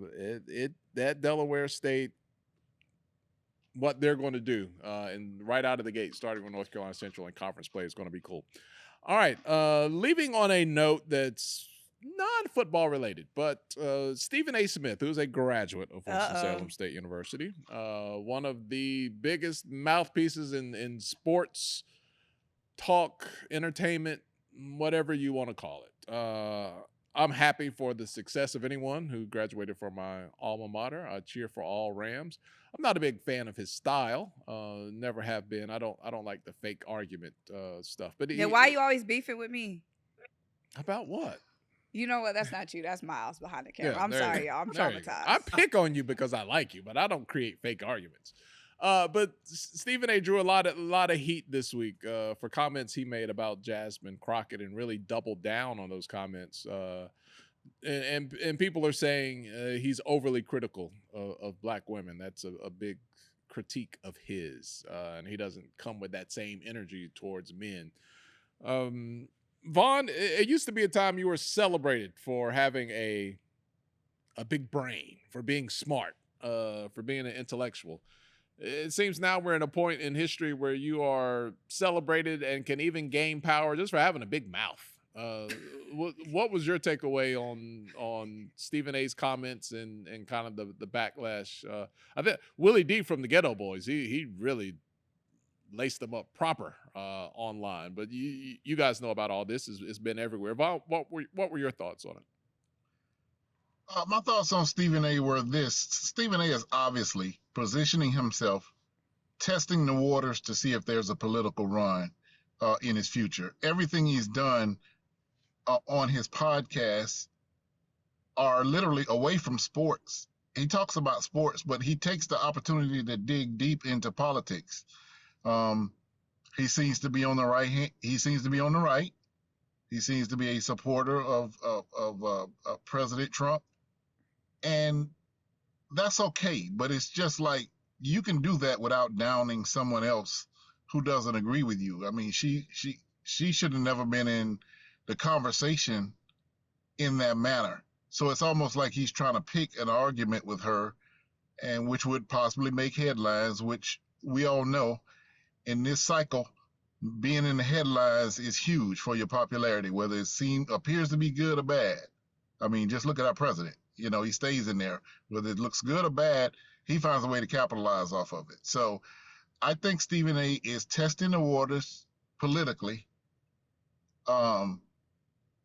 that Delaware State, what they're going to do and right out of the gate, starting with North Carolina Central and conference play is going to be cool. All right, leaving on a note that's non-football related, but Stephen A. Smith, who's a graduate of Winston-Salem State University, one of the biggest mouthpieces in sports talk, entertainment, whatever you want to call it. I'm happy for the success of anyone who graduated from my alma mater. I cheer for all Rams. I'm not a big fan of his style. Never have been. I don't like the fake argument stuff. But
why are you always beefing with me?
About what?
You know what? That's not you. That's Miles behind the camera. I'm sorry, y'all. I'm traumatized.
I pick on you because I like you, but I don't create fake arguments. But Stephen A. drew a lot of heat this week for comments he made about Jasmine Crockett and really doubled down on those comments. And people are saying he's overly critical of Black women. That's a big critique of his, and he doesn't come with that same energy towards men. Vaughn, it used to be a time you were celebrated for having a big brain, for being smart, for being an intellectual. It seems now we're in a point in history where you are celebrated and can even gain power just for having a big mouth. What was your takeaway on Stephen A.'s comments and kind of the backlash? I think Willie D from the Ghetto Boys, he really laced them up proper online. But you guys know about all this. It's been everywhere. Vaughn, what were your thoughts on it?
My thoughts on Stephen A. were this. Stephen A. is obviously positioning himself, testing the waters to see if there's a political run in his future. Everything he's done on his podcast are literally away from sports. He talks about sports, but he takes the opportunity to dig deep into politics. He seems to be on the right. He seems to be on the right. He seems to be a supporter of President Trump. And that's okay, but it's just like you can do that without downing someone else who doesn't agree with you. I mean, she should have never been in the conversation in that manner. So it's almost like he's trying to pick an argument with her, and which would possibly make headlines, which we all know in this cycle, being in the headlines is huge for your popularity, whether it appears to be good or bad. I mean, just look at our president. You know, he stays in there. Whether it looks good or bad, he finds a way to capitalize off of it. So I think Stephen A. is testing the waters politically.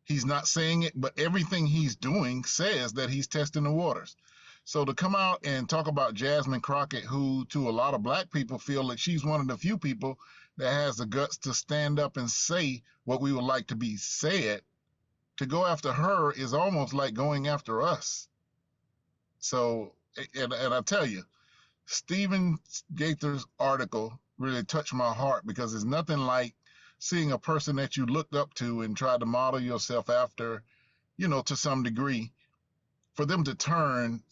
He's not saying it, but everything he's doing says that he's testing the waters. So to come out and talk about Jasmine Crockett, who to a lot of Black people feel like she's one of the few people that has the guts to stand up and say what we would like to be said, to go after her is almost like going after us. So, and I tell you, Stephen Gaither's article really touched my heart, because there's nothing like seeing a person that you looked up to and tried to model yourself after, you know, to some degree, for them to turn.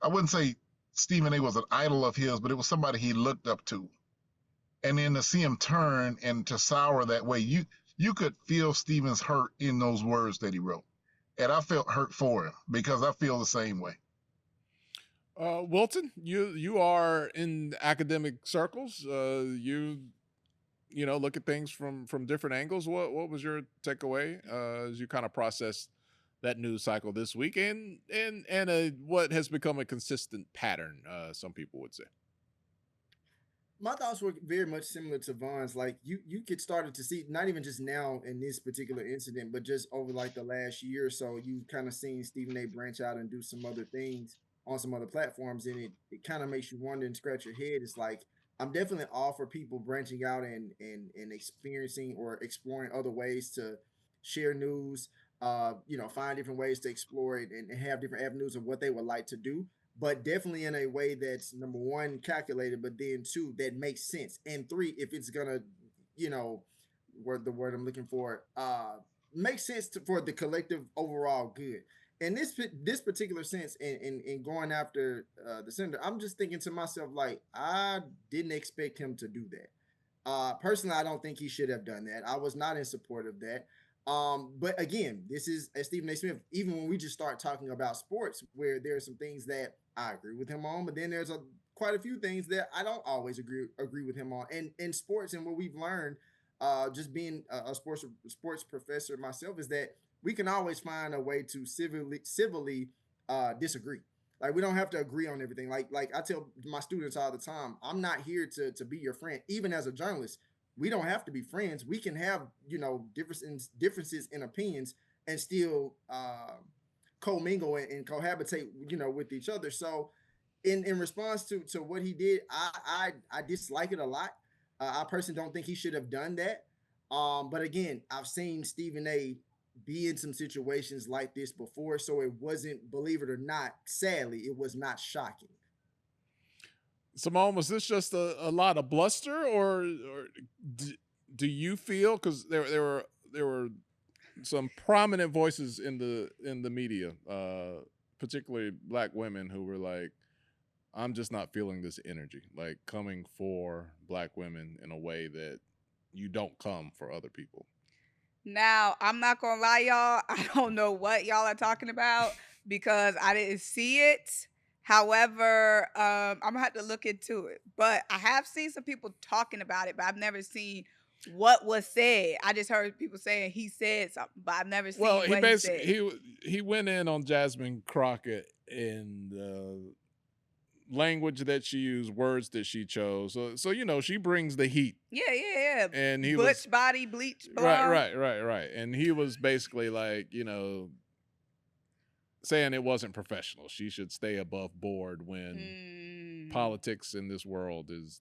I wouldn't say Stephen A. was an idol of his, but it was somebody he looked up to. And then to see him turn and to sour that way, you could feel Stephen's hurt in those words that he wrote. And I felt hurt for him, because I feel the same way.
Wilton, you are in academic circles. You look at things from different angles. What was your takeaway as you kind of process that news cycle this week and what has become a consistent pattern, some people would say?
My thoughts were very much similar to Vaughn's. Like you could started to see, not even just now in this particular incident, but just over like the last year or so, you kind of seen Stephen A branch out and do some other things on some other platforms, and it kind of makes you wonder and scratch your head. It's like I'm definitely all for people branching out and experiencing or exploring other ways to share news. Find different ways to explore it and have different avenues of what they would like to do, but definitely in a way that's, number one, calculated, but then two, that makes sense, and three, if it's gonna, the word I'm looking for, make sense for the collective overall good. In this particular sense, in going after the senator, I'm just thinking to myself, like, I didn't expect him to do that. Personally, I don't think he should have done that. I was not in support of that. But again, this is, as Stephen A. Smith, even when we just start talking about sports, where there are some things that I agree with him on, but then there's quite a few things that I don't always agree with him on. And in sports, and what we've learned, just being a sports professor myself, is that we can always find a way to civilly disagree. Like, we don't have to agree on everything. Like I tell my students all the time, I'm not here to be your friend. Even as a journalist, we don't have to be friends. We can have, differences in opinions and still commingle and cohabitate, with each other. So in response to what he did, I dislike it a lot. I personally don't think he should have done that. But again, I've seen Stephen A. be in some situations like this before, so it wasn't, believe it or not, sadly, it was not shocking.
Symone, was this just a lot of bluster, or do you feel, because there were some prominent voices in the media, particularly Black women, who were like, I'm just not feeling this energy, like coming for Black women in a way that you don't come for other people?
Now, I'm not going to lie, y'all. I don't know what y'all are talking about because I didn't see it. However, I'm going to have to look into it. But I have seen some people talking about it, but I've never seen what was said. I just heard people saying he said something, but I've never seen what he said.
He went in on Jasmine Crockett in the language that she used, words that she chose. So she brings the heat.
Yeah.
And he
Butch body, bleach blonde.
Right. And he was basically like, saying it wasn't professional. She should stay above board when politics in this world is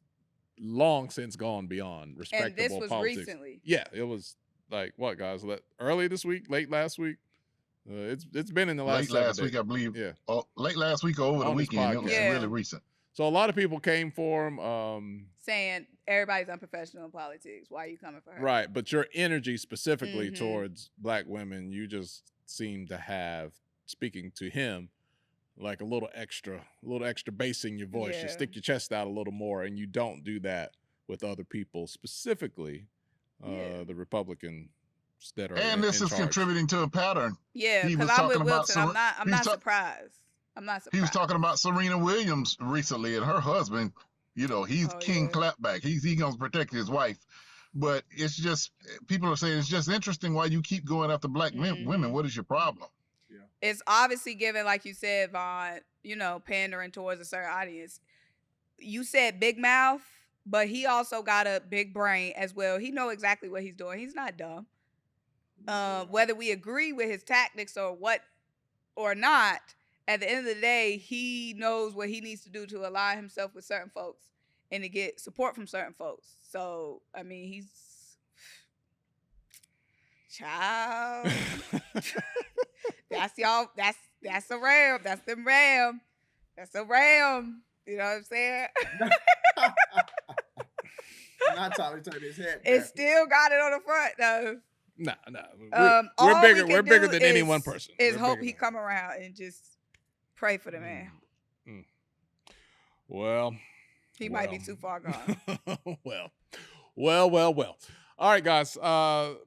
long since gone beyond respectable politics.
And this was recently.
Yeah, it was like, what, guys? Early this week, late last week? It's been in the last
late last
days.
week, I believe.
Yeah.
Late last week or over the weekend. It was really recent.
So a lot of people came for him.
Saying everybody's unprofessional in politics. Why are you coming for her?
Right. But your energy specifically towards Black women, you just seem to have, speaking to him, like a little extra bass in your voice.
Yeah.
You stick your chest out a little more, and you don't do that with other people, specifically the Republicans that are
and this is
charge.
Contributing to a pattern.
Yeah, because I'm with Wilton. I'm not surprised. I'm not surprised.
He was talking about Serena Williams recently, and her husband, he's King Clapback. He's going to protect his wife. But it's just, people are saying it's just interesting why you keep going after Black women. What is your problem?
Yeah.
It's obviously given, like you said, Vaughn, pandering towards a certain audience. You said big mouth, but he also got a big brain as well. He know exactly what he's doing. He's not dumb. Whether we agree with his tactics or not, at the end of the day, he knows what he needs to do to align himself with certain folks and to get support from certain folks. So, I mean, he's child. That's y'all. That's a ram. That's them ram. That's a ram. You know what I'm saying?
Not Tolly turn his head.
It still got it on the front though.
No. We're bigger. We're bigger than any one person.
Is hope he come around and just pray for the man.
Well,
he might be too far gone.
Well. All right, guys.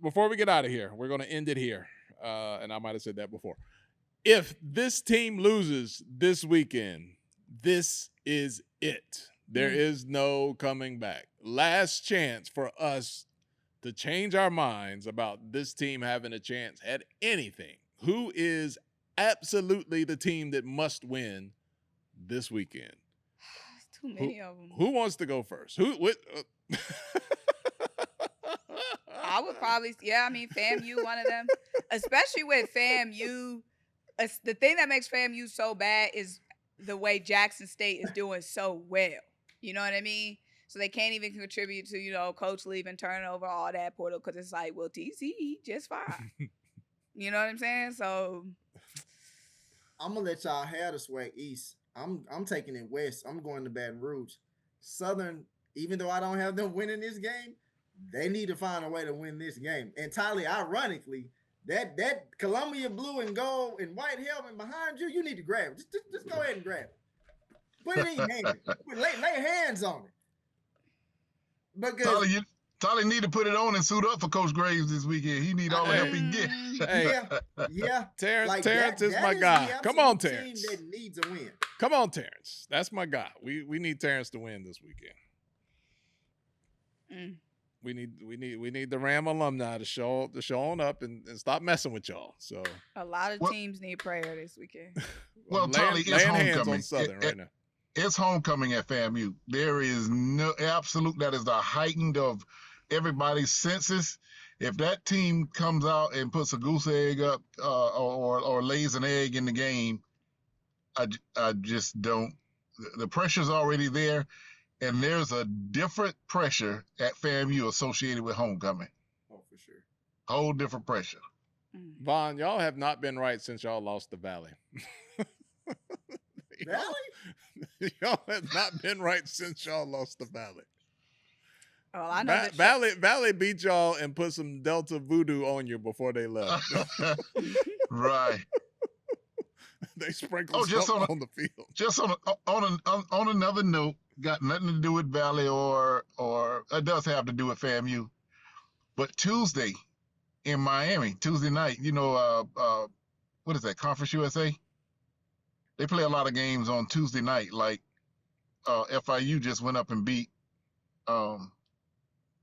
Before we get out of here, we're going to end it here. And I might have said that before. If this team loses this weekend, this is it. There is no coming back. last chance for us to change our minds about this team having a chance at anything. Who is absolutely the team that must win this weekend?
Too many of them.
Who wants to go first?
I would probably, FAMU, one of them. Especially with FAMU, the thing that makes FAMU so bad is the way Jackson State is doing so well. You know what I mean? So they can't even contribute to, coach leaving, turning over all that portal because it's like, well, TC just fine. You know what I'm saying? So
I'm gonna let y'all have the SWAC East. I'm taking it West. I'm going to Baton Rouge. Southern, even though I don't have them winning this game, they need to find a way to win this game. And Tolly, ironically, that Columbia blue and gold and white helmet behind you, you need to grab it. Just go ahead and grab it. Put it in your hand. Lay hands on it. Because
Tolly need to put it on and suit up for Coach Graves this weekend. He need all the help he can get.
Yeah.
Terrence is my guy. Come on, Terrence.
Team that needs a win.
Come on, Terrence. That's my guy. We need Terrence to win this weekend. We need the Ram alumni to show on up and stop messing with y'all. So
a lot of teams need prayer this weekend.
Well, Tolly, it's homecoming.
On Southern right now.
It's homecoming at FAMU. There is no absolute. That is the heightened of everybody's senses. If that team comes out and puts a goose egg up or lays an egg in the game, I just don't. The pressure's already there, and there's a different pressure at FAMU associated with homecoming.
Oh, for sure.
Whole different pressure.
Vaughn, y'all have not been right since y'all lost the Valley.
Valley?
Y'all have not been right since y'all lost the Valley.
Well, I know
Valley beat y'all and put some Delta voodoo on you before they left.
Right.
They sprinkled something on the field.
Just on another note, got nothing to do with Valley or it does have to do with FAMU. But Tuesday in Miami, Tuesday night, what is that, Conference USA? They play a lot of games on Tuesday night, like FIU just went up and beat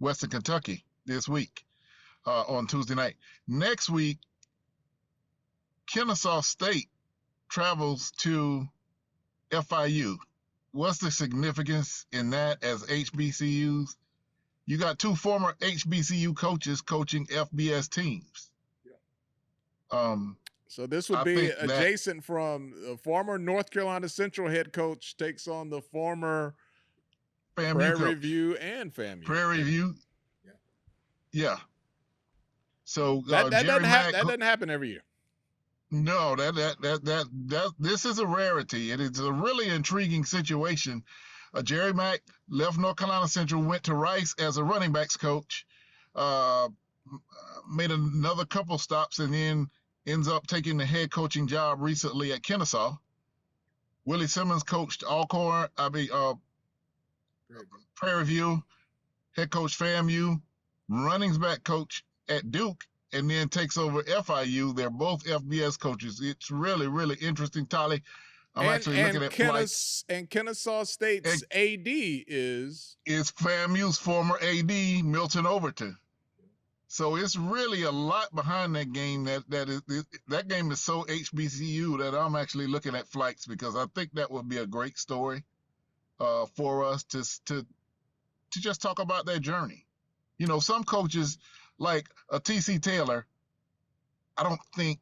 Western Kentucky this week on Tuesday night. Next week, Kennesaw State travels to FIU. What's the significance in that as HBCUs? You got two former HBCU coaches coaching FBS teams.
Yeah.
So this would be adjacent from the former North Carolina Central head coach takes on the former Prairie View and FAMU.
Prairie View. Yeah. So
that doesn't happen every year.
No, that this is a rarity. It is a really intriguing situation. Jerry Mack left North Carolina Central, went to Rice as a running backs coach, made another couple stops, and then ends up taking the head coaching job recently at Kennesaw. Willie Simmons coached Prairie View, head coach FAMU, running back coach at Duke, and then takes over FIU. They're both FBS coaches. It's really, really interesting, Tolly. I'm actually looking at flights.
And Kennesaw State's AD is
FAMU's former AD, Milton Overton. So it's really a lot behind that game. That game is so HBCU that I'm actually looking at flights because I think that would be a great story for us to just talk about their journey. Some coaches like a TC Taylor, I don't think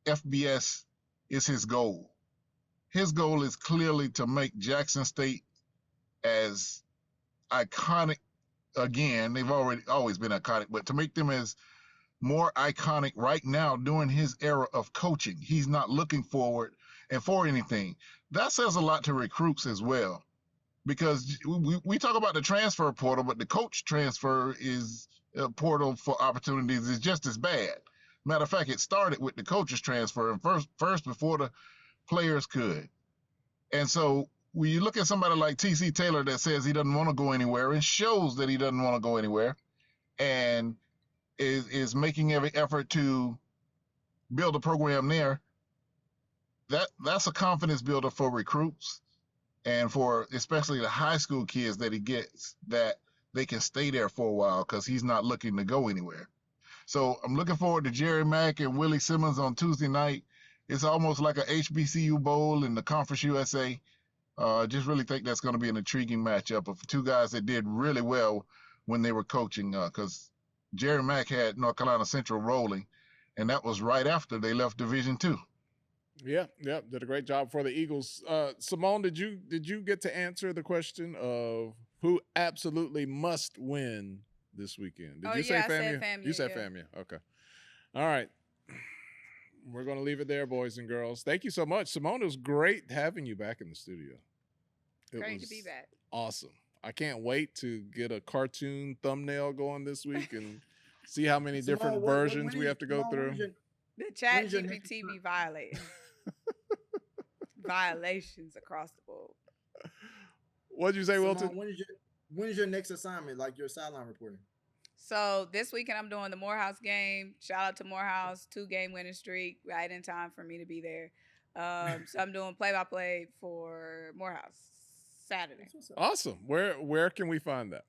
FBS is his goal. His goal is clearly to make Jackson State as iconic. Again, they've always been iconic, but to make them as more iconic right now during his era of coaching, he's not looking forward and for anything. That says a lot to recruits as well, because we talk about the transfer portal, but the coach transfer is portal for opportunities is just as bad. Matter of fact, it started with the coaches transfer and first before the players could. And so when you look at somebody like TC Taylor that says he doesn't want to go anywhere and shows that he doesn't want to go anywhere and is making every effort to build a program there, that's a confidence builder for recruits and for especially the high school kids that he gets, that they can stay there for a while because he's not looking to go anywhere. So I'm looking forward to Jerry Mack and Willie Simmons on Tuesday night. It's almost like a HBCU bowl in the Conference USA. I just really think that's going to be an intriguing matchup of two guys that did really well when they were coaching, because Jerry Mack had North Carolina Central rolling, and that was right after they left Division II.
Yeah, did a great job for the Eagles. Symone, did you get to answer the question of who absolutely must win this weekend? Did you say FAMU?
Said FAMU?
You said FAMU. Okay. All right. We're going to leave it there, boys and girls. Thank you so much. Symone, it was great having you back in the studio.
Great to be back.
Awesome. I can't wait to get a cartoon thumbnail going this week and see how many different versions we have to go through.
The chat GPT be violating. Violations across the board.
What'd you say, Wilton?
When is your next assignment, like your sideline reporting?
So this weekend I'm doing the Morehouse game. Shout out to Morehouse, 2-game winning streak, right in time for me to be there. So I'm doing play-by-play for Morehouse Saturday.
Awesome. Where can we find that?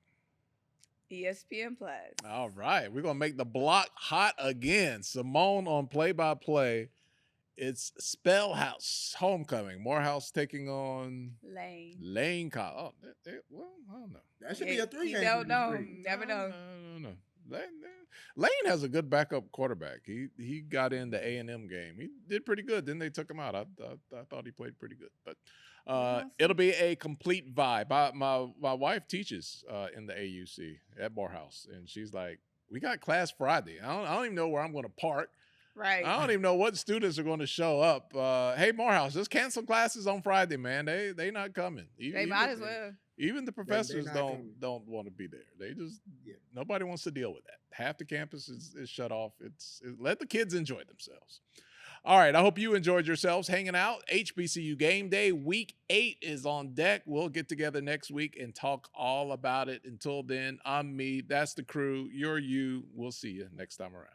ESPN Plus.
All right. We're going to make the block hot again. Symone on play-by-play. It's Spellhouse Homecoming. Morehouse taking on Lane. Oh, well, I don't know.
That should be a 3-game.
You don't know. Never know.
No. Lane has a good backup quarterback. He got in the A&M game. He did pretty good. Then they took him out. I thought he played pretty good. But it'll be a complete vibe. My wife teaches in the AUC at Morehouse, and she's like, we got class Friday. I don't even know where I'm going to park.
Right.
I don't even know what students are going to show up. Hey, Morehouse, just cancel classes on Friday, man. They not coming.
They might as well.
Even the professors don't want to be there. They just nobody wants to deal with that. Half the campus is shut off. Let the kids enjoy themselves. All right, I hope you enjoyed yourselves hanging out. HBCU Game Day Week 8 is on deck. We'll get together next week and talk all about it. Until then, I'm me. That's the crew. You're you. We'll see you next time around.